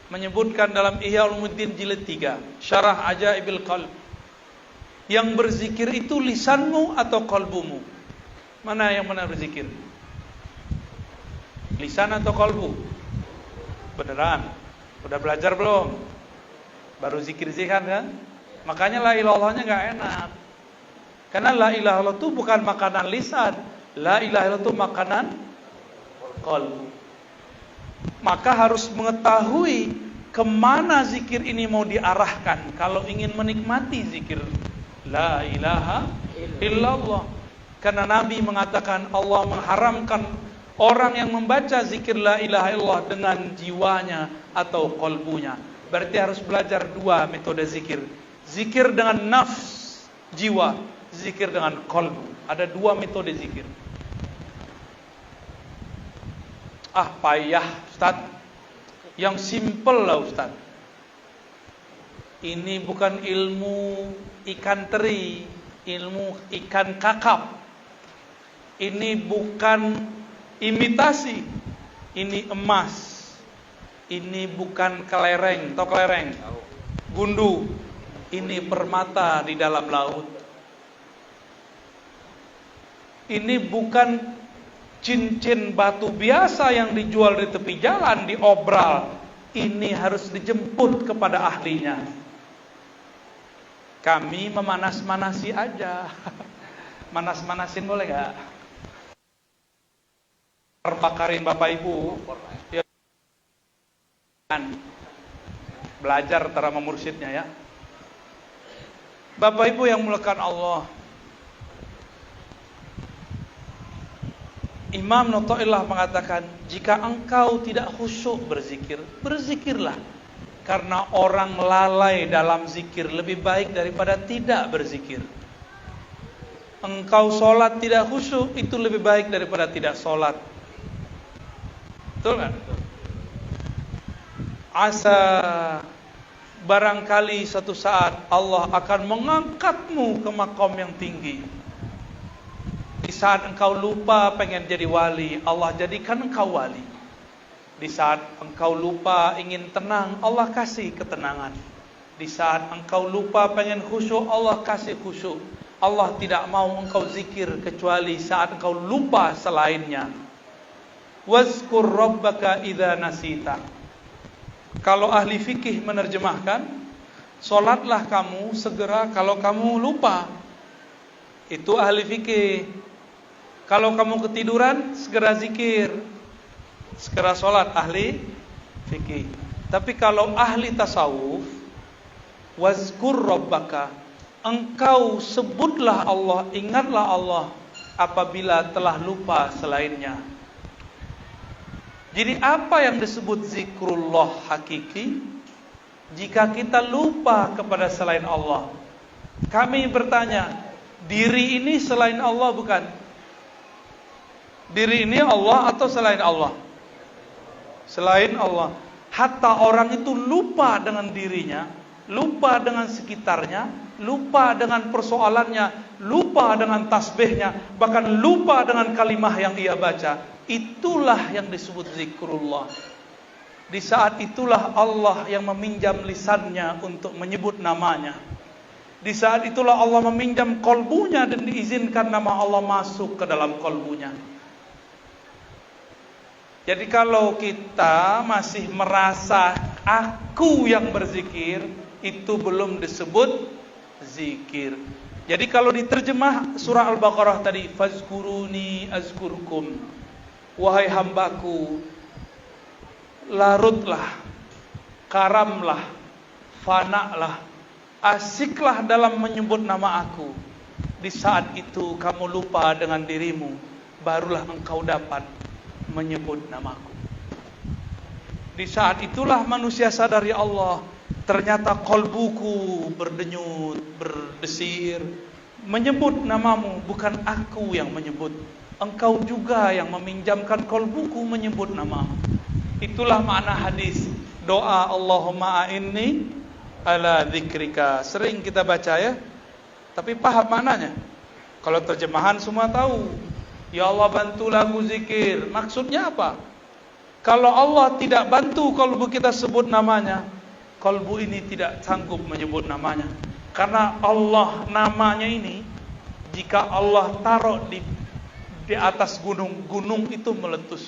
menyebutkan dalam Ihya Ulumuddin jilid 3, Syarah Ajaibil Qalb, yang berzikir itu lisanmu atau kalbumu? Mana yang benar berzikir? Lisan atau kalbu? Beneran? Udah belajar belum? Baru zikir-zikir kan? Makanya la ilaha illallahnya gak enak. Karena la ilaha illallah itu bukan makanan lisan. La ilaha illallah itu makanan kalbu. Maka harus mengetahui kemana zikir ini mau diarahkan kalau ingin menikmati zikir la ilaha illallah. Karena Nabi mengatakan Allah mengharamkan orang yang membaca zikir la ilaha illallah dengan jiwanya atau kolbunya. Berarti harus belajar dua metode zikir. Zikir dengan nafs, jiwa. Zikir dengan kolbu. Ada dua metode zikir. Ah payah Ustaz. Yang simple lah Ustaz. Ini bukan ilmu ikan teri, ilmu ikan kakap. Ini bukan imitasi. Ini emas. Ini bukan kelereng, atau kelereng. Gundu. Ini permata di dalam laut. Ini bukan cincin batu biasa yang dijual di tepi jalan, diobral. Ini harus dijemput kepada ahlinya. Kami memanas-manasi aja. Manas-manasin boleh gak? Terbakarin Bapak Ibu ya. Belajar cara memursyidnya ya. Bapak Ibu yang mulakan Allah, Imam Athaillah mengatakan, jika engkau tidak khusyuk berzikir, berzikirlah. Karena orang lalai dalam zikir lebih baik daripada tidak berzikir. Engkau sholat tidak khusyuk, itu lebih baik daripada tidak sholat. Betul kan? Asa barangkali satu saat Allah akan mengangkatmu ke makom yang tinggi. Di saat engkau lupa pengen jadi wali, Allah jadikan engkau wali. Di saat engkau lupa ingin tenang, Allah kasih ketenangan. Di saat engkau lupa pengen khusyuk, Allah kasih khusyuk. Allah tidak mau engkau zikir kecuali saat engkau lupa selainnya. Wazkur rabbaka idza nasita. Kalau ahli fikih menerjemahkan, solatlah kamu segera kalau kamu lupa. Itu ahli fikih. Kalau kamu ketiduran, segera zikir, segera solat, ahli fikih. Tapi kalau ahli tasawuf, wazkur rabbaka, engkau sebutlah Allah, ingatlah Allah apabila telah lupa selainnya. Jadi apa yang disebut zikrullah hakiki? Jika kita lupa kepada selain Allah. Kami bertanya, diri ini selain Allah bukan? Diri ini Allah atau selain Allah? Selain Allah. Hatta orang itu lupa dengan dirinya, lupa dengan sekitarnya, lupa dengan persoalannya, lupa dengan tasbihnya, bahkan lupa dengan kalimah yang ia baca. Itulah yang disebut zikrullah. Di saat itulah Allah yang meminjam lisannya untuk menyebut namanya. Di saat itulah Allah meminjam kolbunya dan diizinkan nama Allah masuk ke dalam kolbunya. Jadi kalau kita masih merasa aku yang berzikir, itu belum disebut zikir. Jadi kalau diterjemah surah Al-Baqarah tadi, fazkuruni azkurkum, wahai hambaku, larutlah, karamlah, fanalah, asiklah dalam menyebut nama aku. Di saat itu kamu lupa dengan dirimu, barulah engkau dapat menyebut namaku. Di saat itulah manusia sadari Allah, ternyata kolbuku berdenyut, berdesir, menyebut namamu, bukan aku yang menyebut. Engkau juga yang meminjamkan kolbuku menyebut namamu. Itulah makna hadis doa Allahumma a'inni ala dzikrika. Sering kita baca ya, tapi paham maknanya? Kalau terjemahan semua tahu. Ya Allah bantulah aku zikir. Maksudnya apa? Kalau Allah tidak bantu kolbu kita sebut namanya, kolbu ini tidak sanggup menyebut namanya. Karena Allah namanya ini, jika Allah taruh di atas gunung, gunung itu meletus.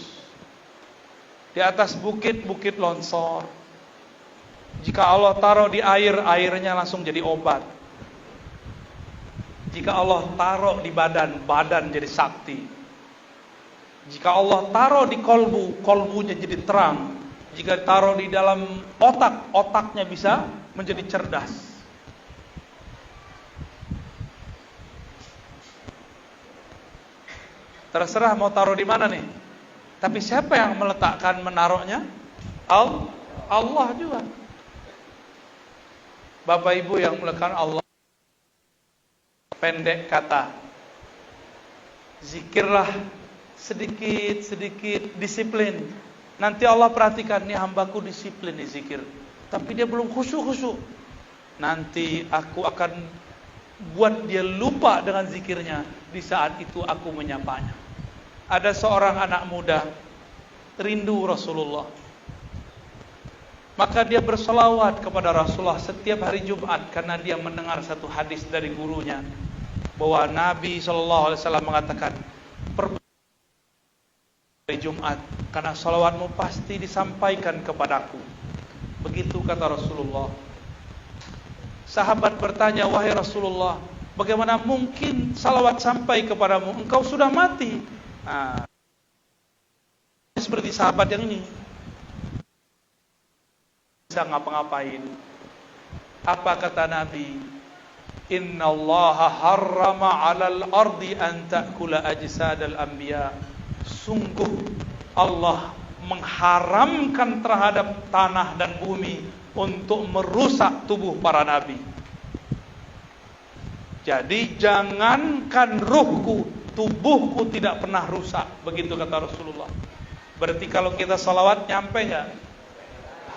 Di atas bukit, bukit longsor. Jika Allah taruh di air, airnya langsung jadi obat. Jika Allah taruh di badan, badan jadi sakti. Jika Allah taruh di kolbu, kolbunya jadi terang. Jika taruh di dalam otak, otaknya bisa menjadi cerdas. Terserah mau taruh di mana nih. Tapi siapa yang meletakkan, menaruhnya? Allah juga. Bapak Ibu yang meletakkan Allah, pendek kata, zikirlah sedikit-sedikit, disiplin. Nanti Allah perhatikan, nih hambaku disiplin nih zikir, tapi dia belum khusyuk-khusyuk. Nanti aku akan buat dia lupa dengan zikirnya. Di saat itu aku menyapanya. Ada seorang anak muda rindu Rasulullah, maka dia bersolawat kepada Rasulullah setiap hari Jumat, karena dia mendengar satu hadis dari gurunya bahwa Nabi SAW mengatakan, hari Jumat, karena salawatmu pasti disampaikan kepadaku. Begitu kata Rasulullah. Sahabat bertanya, wahai Rasulullah, bagaimana mungkin salawat sampai kepadamu? Engkau sudah mati. Nah, seperti sahabat yang ini bisa ngapa-ngapain. Apa kata Nabi? Inna Allah harrama 'alal ardi an ta'kula ajsadal anbiya. Sungguh Allah mengharamkan terhadap tanah dan bumi untuk merusak tubuh para nabi. Jadi jangankan ruhku, tubuhku tidak pernah rusak. Begitu kata Rasulullah. Berarti kalau kita salawat nyampe gak?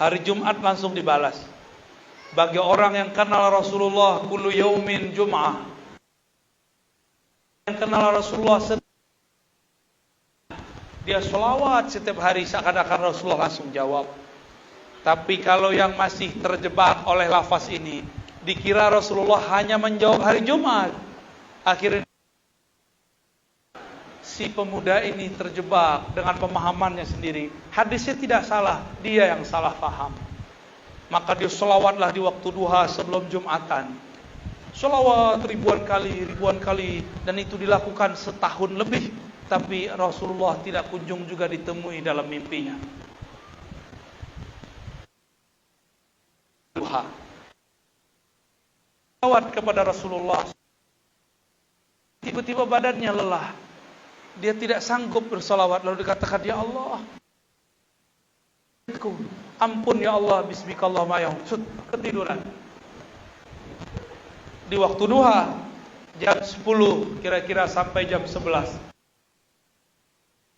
Hari Jumat langsung dibalas. Bagi orang yang kenal Rasulullah, kullu yaumin jum'ah, yang kenal Rasulullah Dia sholawat setiap hari seakan-akan Rasulullah langsung jawab. Tapi kalau yang masih terjebak oleh lafaz ini, dikira Rasulullah hanya menjawab hari Jumat. Akhirnya si pemuda ini terjebak dengan pemahamannya sendiri. Hadisnya tidak salah, dia yang salah paham. Maka dia sholawatlah di waktu duha sebelum Jumatan. Sholawat ribuan kali, dan itu dilakukan setahun lebih. Tapi Rasulullah tidak kunjung juga ditemui dalam mimpinya. Duha. Sholawat kepada Rasulullah. Tiba-tiba badannya lelah. Dia tidak sanggup bersolawat. Lalu dikatakan, ya Allah, ampun ya Allah, bismikallahumma ya. Ketiduran. Di waktu duha, jam 10 kira-kira sampai jam 11.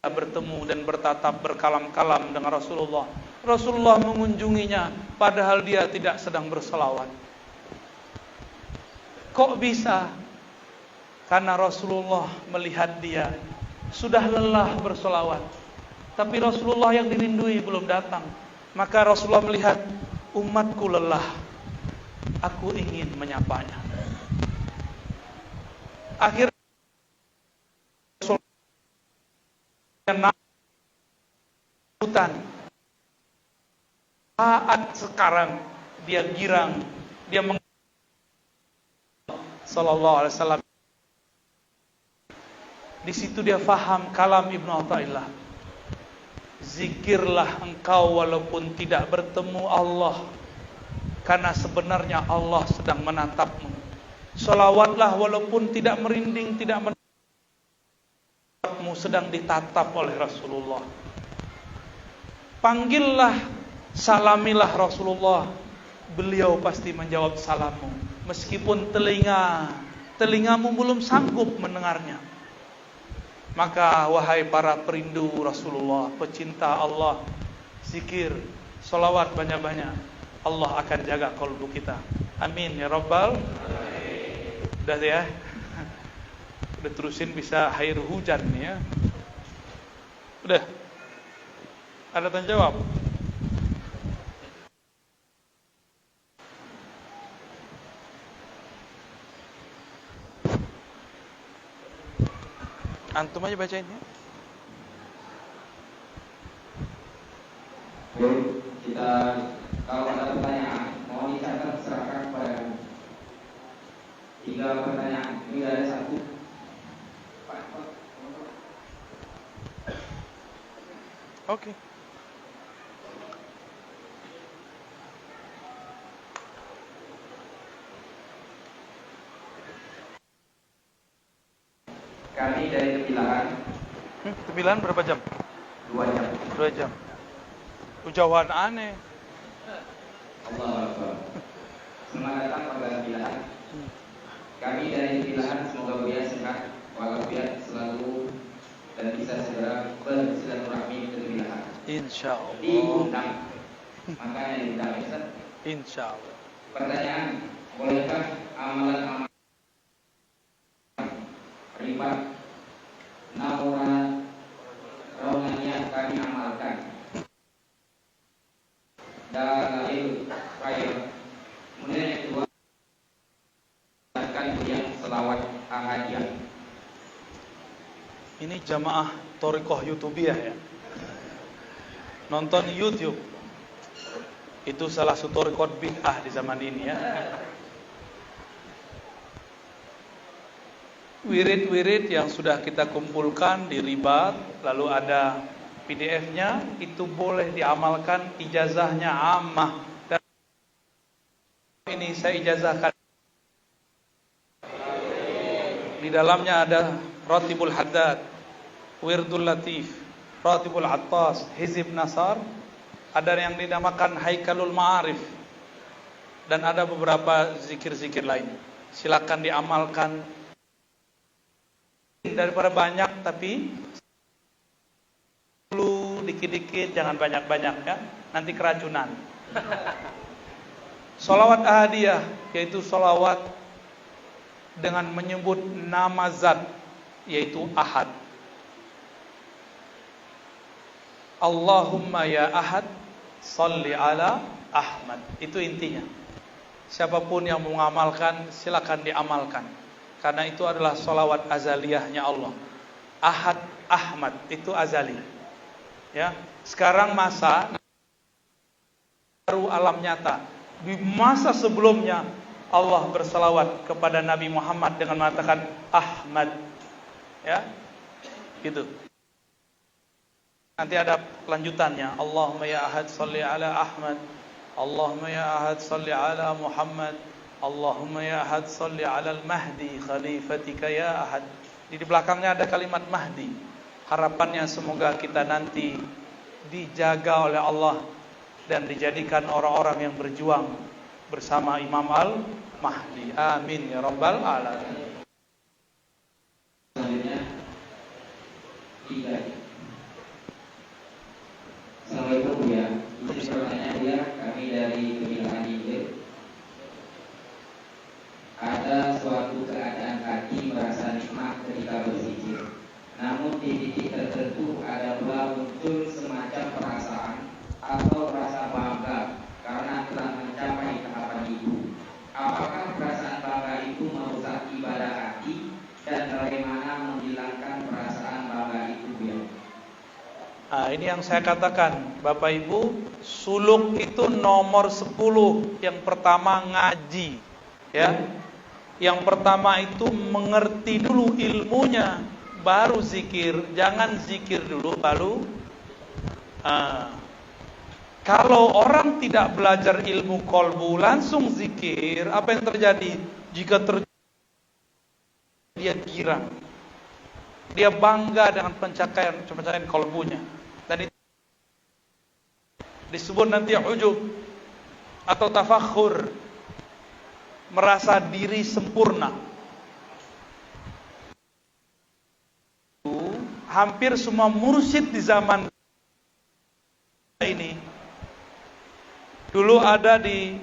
Bertemu dan bertatap berkalam-kalam dengan Rasulullah. Rasulullah mengunjunginya padahal dia tidak sedang bersolawat. Kok bisa? Karena Rasulullah melihat dia sudah lelah bersolawat, tapi Rasulullah yang dirindui belum datang. Maka Rasulullah melihat umatku lelah, aku ingin menyapanya. Akhirnya saat sekarang dia girang, dia sallallahu alaihi wasallam. Di situ dia faham kalam Ibnu Athaillah. Zikirlah engkau walaupun tidak bertemu Allah, karena sebenarnya Allah sedang menatapmu. Sholawatlah walaupun tidak merinding, tidak menatapmu, sedang ditatap oleh Rasulullah. Panggillah, salamilah Rasulullah, beliau pasti menjawab salammu, meskipun telingamu belum sanggup mendengarnya. Maka wahai para perindu Rasulullah, pecinta Allah, zikir, sholawat banyak-banyak. Allah akan jaga kalbu kita. Amin ya Rabbal. Udah ya. Udah terusin bisa air hujan nih ya. Udah. Ada tanya jawab? Antum aja bacain ya. Baik, kita kalau ada pertanyaan mohon dicatat serahkan kepada kami. 3 pertanyaan, ini ada 1. Oke. Kami dari Tepilahan. Tepilahan berapa jam? 2 jam. 2 jam. Jauhan aneh. Allahu Akbar. Selamat datang pada Tepilahan. Kami dari Tepilahan semoga beliau sehat walafiat selalu dan bisa segera bersilaturahmi ke Tepilahan. Insyaallah. Diundang. Makanya diundang Ustaz. Insyaallah. Pertanyaan, bolehkah amalan-amalan ribat naura ronanya kami amalkan dalil khair? Kemudian yang kedua, akan yang selawat ahadiyah. Ini jamaah Thariqah YouTubiah ya. Nonton YouTube. Itu salah satu thariqah bid'ah di zaman ini ya. Wirid-wirid yang sudah kita kumpulkan di ribat, lalu ada PDF-nya, itu boleh diamalkan, ijazahnya ammah. Dan ini saya ijazahkan. Di dalamnya ada Ratibul Haddad, Wirdul Latif, Ratibul Attas, Hizib Nasar, ada yang dinamakan Haikalul Ma'arif, dan ada beberapa zikir-zikir lain. Silakan diamalkan. Daripada banyak, tapi dulu dikit-dikit, jangan banyak-banyak ya, nanti keracunan. Sholawat ahadiyah, yaitu sholawat dengan menyebut nama zat, yaitu ahad. Allahumma ya Ahad, salli ala Ahmad. Itu intinya. Siapapun yang mengamalkan, silakan diamalkan. Karena itu adalah sholawat azaliyahnya Allah. Ahad, Ahmad, itu azali. Ya, sekarang masa baru alam nyata. Di masa sebelumnya Allah bersalawat kepada Nabi Muhammad dengan mengatakan Ahmad. Ya, gitu. Nanti ada lanjutannya. Allahumma ya Ahad salli ala Ahmad. Allahumma ya Ahad salli ala Muhammad. Allahumma ya Ahad salli ala al-Mahdi khalifatika ya Ahad. Di belakangnya ada kalimat Mahdi. Harapannya semoga kita nanti dijaga oleh Allah dan dijadikan orang-orang yang berjuang bersama Imam Al-Mahdi. Amin ya rabbal alamin. Selanjutnya 3. Assalamualaikum ya. Ini pertanyaan dia, kami dari Kebilangan Inggris. Ada suatu keadaan kaki merasa nikmat ketika berzikir. Namun di titik tertentu ada pula muncul semacam perasaan atau rasa bangga karena telah mencapai tahapan itu. Apakah perasaan bangga itu merusak ibadah hati dan bagaimana menghilangkan perasaan bangga itu ya? Nah, ini yang saya katakan, Bapak Ibu, suluk itu nomor 10. Yang pertama ngaji, ya. Yang pertama itu mengerti dulu ilmunya, baru zikir. Jangan zikir dulu baru. Kalau orang tidak belajar ilmu kolbu langsung zikir, apa yang terjadi? Jika dia girang, dia bangga dengan pencapaian kolbunya. Dan itu disebut nanti ujub atau tafakhur, merasa diri sempurna. Hampir semua mursyid di zaman ini, dulu ada di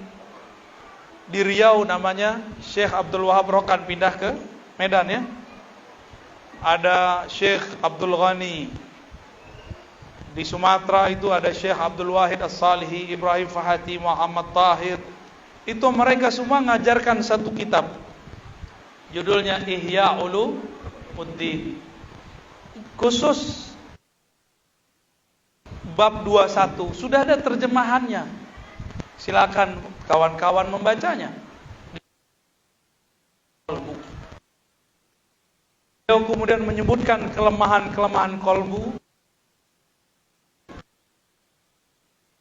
Riau namanya Syekh Abdul Wahab Rokan, pindah ke Medan ya. Ada Syekh Abdul Ghani. Di Sumatera itu ada Syekh Abdul Wahid As-Salihi, Ibrahim Fahati, Muhammad Tahir. Itu mereka semua ngajarkan satu kitab. Judulnya Ihya Ulumuddin. Khusus bab 21 sudah ada terjemahannya. Silakan kawan-kawan membacanya. Beliau kemudian menyebutkan kelemahan-kelemahan kolbu.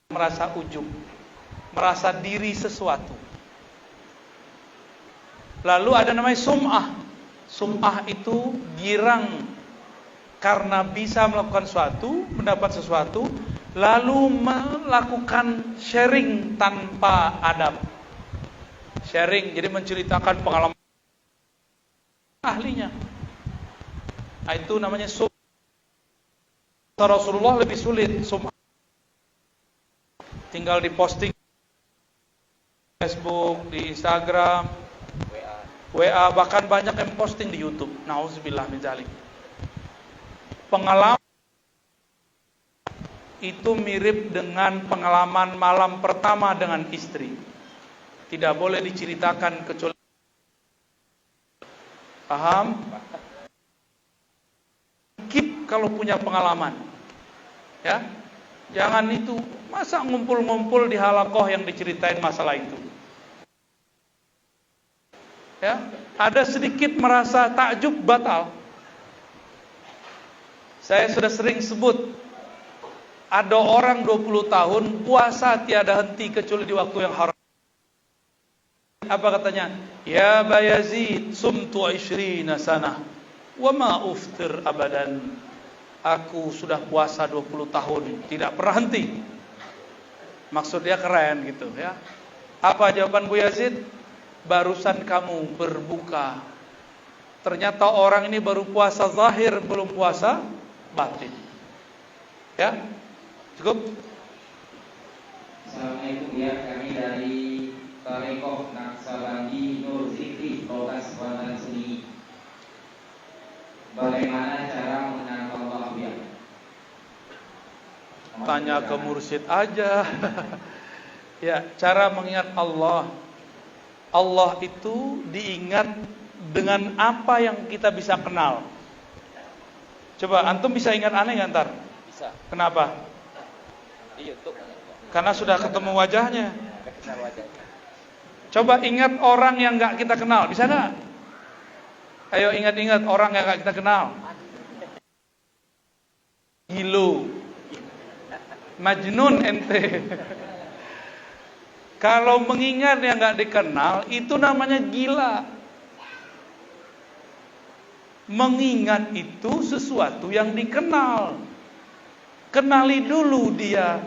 Merasa ujub, merasa diri sesuatu. Lalu ada namanya sum'ah. Sum'ah itu girang karena bisa melakukan sesuatu, mendapat sesuatu, lalu melakukan sharing tanpa adab. Sharing, jadi menceritakan pengalaman ahlinya. Nah, itu namanya sum'ah. Rasulullah lebih sulit sum'ah. Tinggal diposting di Facebook, di Instagram, WA, bahkan banyak yang posting di YouTube. Nauzubillah min dzalik. Pengalaman itu mirip dengan pengalaman malam pertama dengan istri. Tidak boleh diceritakan kecuali paham? Keep kalau punya pengalaman. Ya. Jangan itu, masa ngumpul-ngumpul di halakoh yang diceritain masalah itu. Ya, ada sedikit merasa takjub batal. Saya sudah sering sebut, ada orang 20 tahun puasa tiada henti kecuali di waktu yang haram. Apa katanya? Ya Bayazid, sumtu 20 sanah wa ma uftir abadan. Aku sudah puasa 20 tahun, tidak pernah henti. Maksud dia keren gitu ya. Apa jawaban Bu Yazid? Barusan kamu berbuka. Ternyata orang ini baru puasa zahir, belum puasa batin. Ya, cukup. Assalamualaikum ya, kami dari Tarekoh Naksabandi Nur Zikri, Rokas Kuantan Seni. Bagaimana cara mengenal Allah ya? Tanya ke mursyid aja. Ya, cara mengingat Allah. Allah itu diingat dengan apa yang kita bisa kenal. Coba antum bisa ingat aneh nggak ntar? Bisa. Kenapa? Di YouTube. Karena sudah ketemu wajahnya. Kenal wajahnya. Coba ingat orang yang nggak kita kenal, bisa nggak? Ayo ingat-ingat orang yang nggak kita kenal. Gilo, Majnun ente. Kalau mengingat yang nggak dikenal, itu namanya gila. Mengingat itu sesuatu yang dikenal. Kenali dulu dia.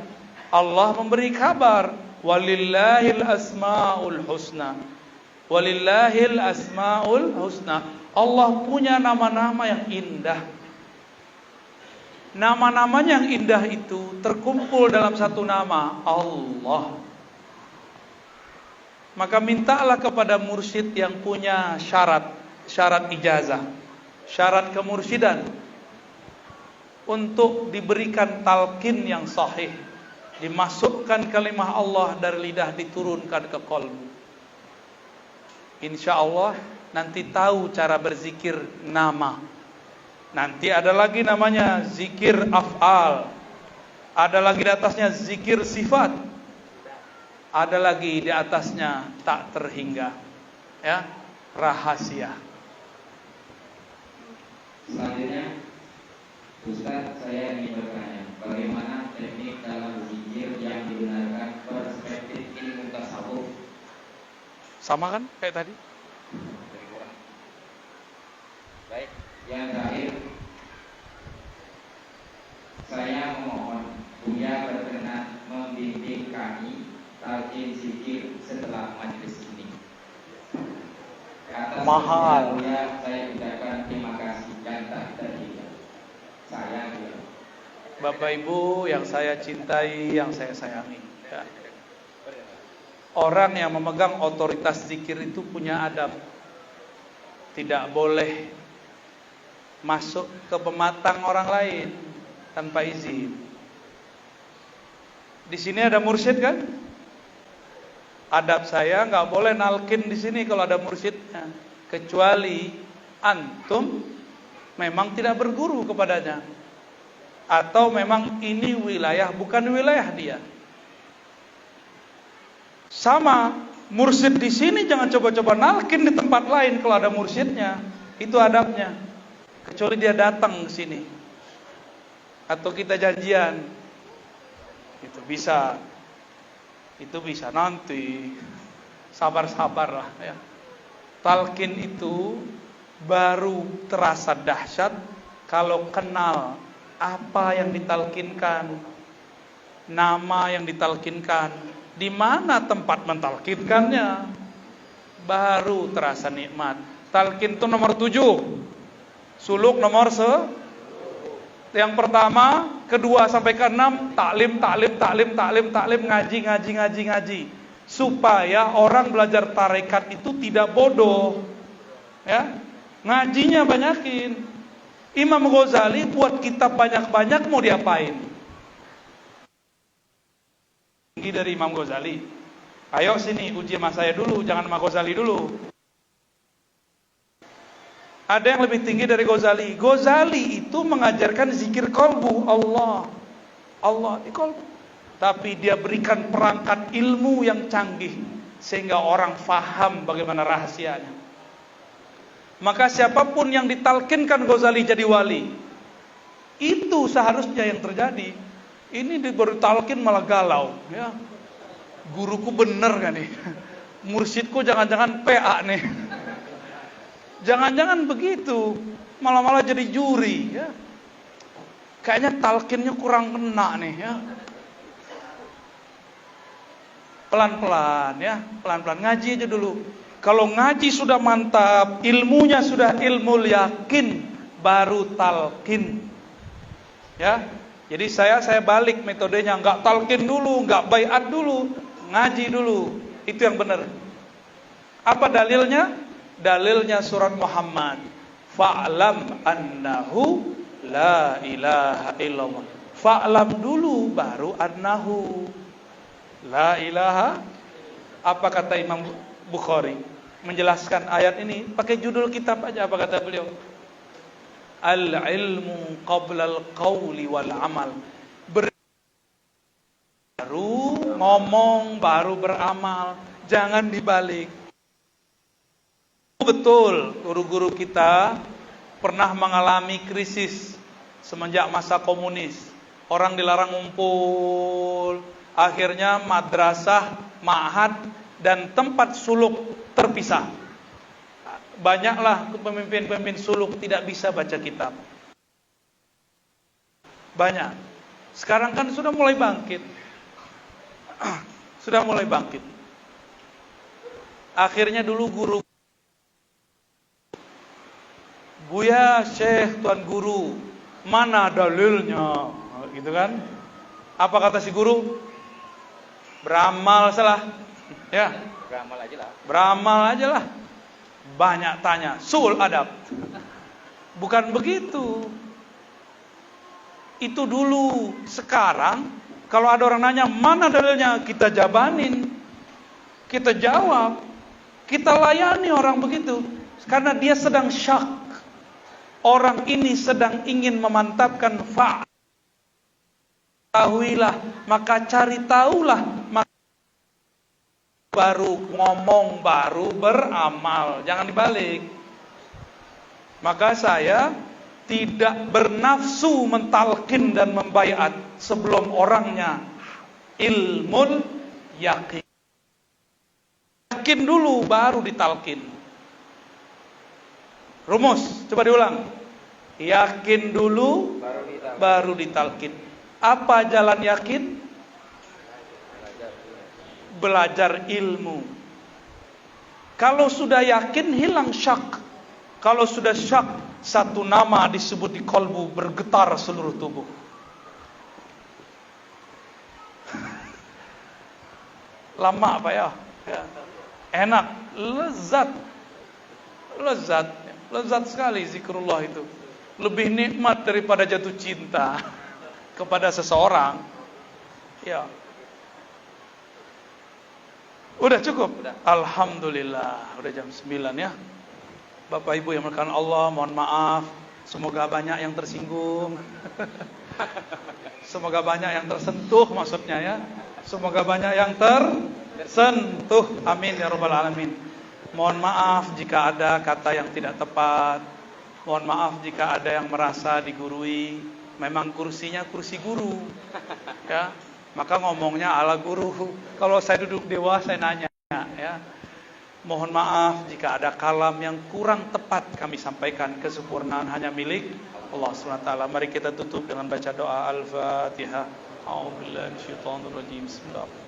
Allah memberi kabar, walillahil asmaul husna. Walillahil asmaul husna. Allah punya nama-nama yang indah. Nama-namanya yang indah itu terkumpul dalam satu nama, Allah. Maka mintalah kepada mursyid yang punya syarat ijazah, syarat kemursidan, untuk diberikan talqin yang sahih, dimasukkan kalimah Allah dari lidah diturunkan ke qalbu. Insya Allah nanti tahu cara berzikir nama. Nanti ada lagi namanya zikir af'al, ada lagi di atasnya zikir sifat, ada lagi di atasnya tak terhingga, ya, rahasia. Selanjutnya, Ustaz, saya ingin bertanya, bagaimana teknik dalam zikir yang digunakan perspektif ilmu tasawuf? Sama kan kayak tadi? Baik, yang terakhir, saya memohon Buya berkenan membimbing kami talqin zikir setelah majelis ini. Atas Mahal. Buya, saya ucapkan terima kasih yang tak terhingga. Saya Buya. Bapak Ibu yang saya cintai, yang saya sayangi, ya. Orang yang memegang otoritas zikir itu punya adab. Tidak boleh masuk ke pematang orang lain tanpa izin. Di sini ada mursyid kan? Adab saya nggak boleh nalkin di sini kalau ada mursyidnya, kecuali antum memang tidak berguru kepadanya, atau memang ini wilayah bukan wilayah dia. Sama mursyid di sini jangan coba-coba nalkin di tempat lain kalau ada mursyidnya. Itu adabnya. Kecuali dia datang ke sini atau kita janjian. Itu bisa nanti. Sabar-sabarlah ya. Talqin itu baru terasa dahsyat kalau kenal apa yang ditalkinkan, nama yang ditalkinkan, di mana tempat mentalkinkannya, baru terasa nikmat. Talqin itu nomor 7. Suluk nomor yang pertama, kedua sampai ke 6, taklim, ngaji. Supaya orang belajar tarekat itu tidak bodoh. Ya. Ngajinya banyakin. Imam Ghazali buat kitab banyak-banyak mau diapain? Tinggi dari Imam Ghazali. Ayo sini uji sama saya dulu, jangan sama Ghazali dulu. Ada yang lebih tinggi dari Ghazali. Ghazali itu mengajarkan zikir qalbu, Allah di qalbu. Tapi dia berikan perangkat ilmu yang canggih sehingga orang faham bagaimana rahasianya. Maka siapapun yang ditalkinkan Ghazali jadi wali, itu seharusnya yang terjadi. Ini baru talkin malah galau, ya. Guruku bener kan nih? Mursyidku jangan-jangan PA nih. Jangan-jangan begitu, malah jadi juri, ya. Kayaknya talkinnya kurang kena nih, ya. Pelan-pelan, ya, pelan-pelan ngaji aja dulu. Kalau ngaji sudah mantap, ilmunya sudah ilmu yakin, baru talqin. Ya. Jadi saya balik metodenya, enggak talqin dulu, enggak baiat dulu, ngaji dulu. Itu yang benar. Apa dalilnya? Dalilnya surat Muhammad. Fa'lam annahu la ilaha illallah. Fa'lam dulu baru annahu la ilaha. Apa kata Imam Bukhari menjelaskan ayat ini pakai judul kitab aja, apa kata beliau? Al-ilmu qabla al-qawli wal amal. Baru ngomong, baru beramal, jangan dibalik. Betul, guru-guru kita pernah mengalami krisis semenjak masa komunis. Orang dilarang ngumpul, akhirnya madrasah, ma'had, dan tempat suluk terpisah. Banyaklah pemimpin-pemimpin suluk tidak bisa baca kitab. Banyak. Sekarang kan sudah mulai bangkit. Sudah mulai bangkit. Akhirnya dulu guru, Buya, Syekh, Tuan Guru, mana dalilnya? Gitu kan? Apa kata si guru? Beramal salah. Ya. Beramal aja lah. Beramal aja lah. Banyak tanya, suul adab. Bukan begitu. Itu dulu. Sekarang kalau ada orang nanya mana dalilnya, kita jabanin, kita jawab, kita layani orang begitu. Karena dia sedang syak. Orang ini sedang ingin memantapkan tahuilah, maka cari tahulah, baru ngomong, baru beramal, jangan dibalik. Maka saya tidak bernafsu mentalkin dan membaiat sebelum orangnya ilmul yakin. Yakin dulu baru ditalkin. Rumus, coba diulang. Yakin dulu baru ditalkin. Apa jalan yakin? Belajar ilmu. Kalau sudah yakin hilang syak. Kalau sudah syak, satu nama disebut di kolbu, bergetar seluruh tubuh. Lama Pak ya? Enak, lezat. Lezat sekali zikrullah itu. Lebih nikmat daripada jatuh cinta kepada seseorang. Ya. Udah cukup? Udah. Alhamdulillah, udah jam 9 ya. Bapak Ibu yang dimuliakan Allah, mohon maaf. Semoga banyak yang tersinggung. Semoga banyak yang tersentuh maksudnya ya. Semoga banyak yang tersentuh. Amin ya rabbal alamin. Mohon maaf jika ada kata yang tidak tepat. Mohon maaf jika ada yang merasa digurui. Memang kursinya kursi guru. Ya. Maka ngomongnya ala guru. Kalau saya duduk dewa saya nanya ya. Mohon maaf jika ada kalam yang kurang tepat kami sampaikan. Kesempurnaan hanya milik Allah SWT. Mari kita tutup dengan baca doa Al-Fatihah. A'udzubillahi minasyaitonir rajim. Bismillahirrahmanirrahim.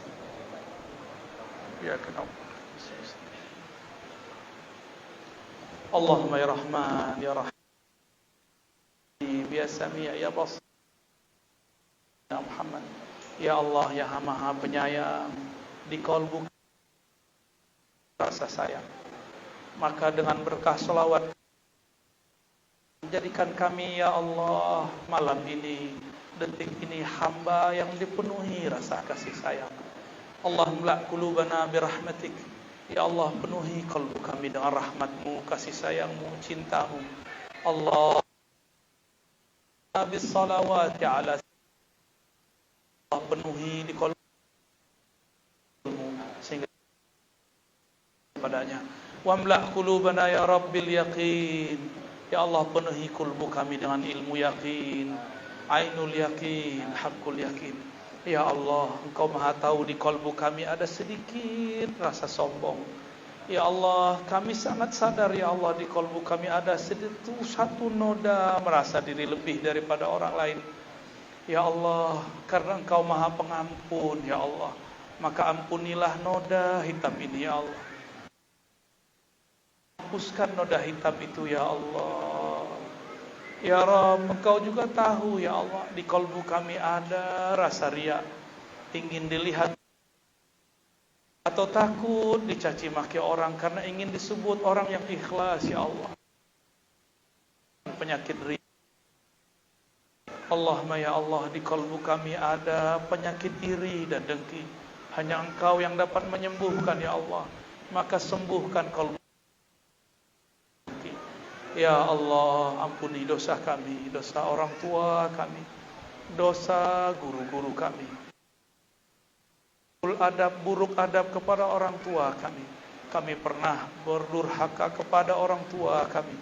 Allahumma ya Rahman ya Rahim ya Sami' ya Basir ya Muhammad. Ya Allah ya Maha Penyayang, di kolbu rasa sayang. Maka dengan berkah sholawat, jadikan kami ya Allah malam ini, detik ini hamba yang dipenuhi rasa kasih sayang. Allahumma qulubana birahmatik. Ya Allah, penuhi kalbu kami dengan rahmatmu, kasih sayangmu, cintamu. Allah bis salawati ala penuhi di kalbu sehingga padanya. Wamla' qulubana ya rabbil yaqin. Ya Allah, penuhi kalbu kami dengan ilmu yakin, ainul yakin, haqqul yakin. Ya Allah, Engkau Maha tahu di kalbu kami ada sedikit rasa sombong. Ya Allah, kami sangat sadar ya Allah di kalbu kami ada satu noda merasa diri lebih daripada orang lain. Ya Allah, karena Engkau Maha Pengampun ya Allah, maka ampunilah noda hitam ini ya Allah. Hapuskan noda hitam itu ya Allah. Ya Rabb, Engkau juga tahu ya Allah, di kalbu kami ada rasa riya, ingin dilihat atau takut dicaci maki orang karena ingin disebut orang yang ikhlas ya Allah. Penyakit riya Allahumma ya Allah, di kalbu kami ada penyakit iri dan dengki. Hanya Engkau yang dapat menyembuhkan ya Allah. Maka sembuhkan kalbu. Ya Allah, ampuni dosa kami, dosa orang tua kami, dosa guru-guru kami, buruk adab kepada orang tua kami. Kami pernah berdurhaka kepada orang tua kami,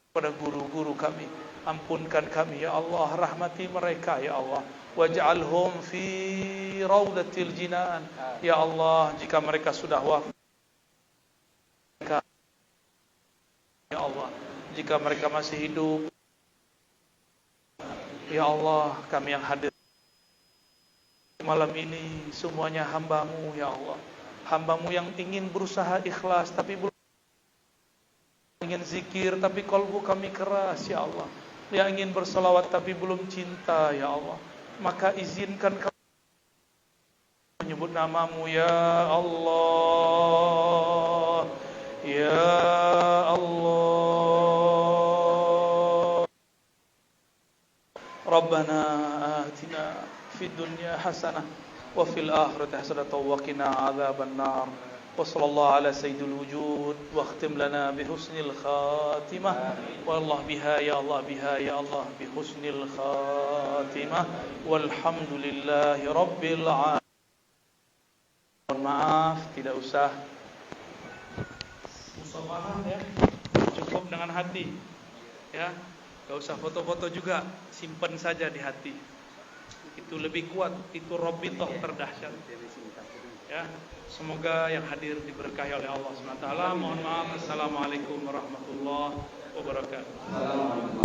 kepada guru-guru kami. Ampunkan kami ya Allah, rahmati mereka ya Allah. Waj'alhum fi raudatil jinan. Ya Allah, jika mereka sudah wafat, ya Allah, jika mereka masih hidup, ya Allah, kami yang hadir malam ini semuanya hamba-Mu ya Allah. Hamba-Mu yang ingin berusaha ikhlas tapi belum, ingin zikir tapi kalbu kami keras ya Allah. Yang ingin berselawat tapi belum cinta ya Allah. Maka izinkan kami menyebut nama-Mu ya Allah, ya Allah. Rabbana atina fid dunya hasanah wa fil akhirati hasanah wa qina adzaban nar. Wa sallallahu ala sayyidil wujud wa khtim lana bi husnil khatimah. Wallah biha ya Allah, biha ya Allah, bi husnil khatimah. Walhamdulillahi rabbil alamin. Mohon maaf, tidak usah musafahah ya. Cukup dengan hati. Ya. Gak usah foto-foto juga, simpan saja di hati. Itu lebih kuat, itu robitoh terdahsyat. Ya, semoga yang hadir diberkahi oleh Allah SWT. Mohon maaf. Assalamualaikum warahmatullahi wabarakatuh.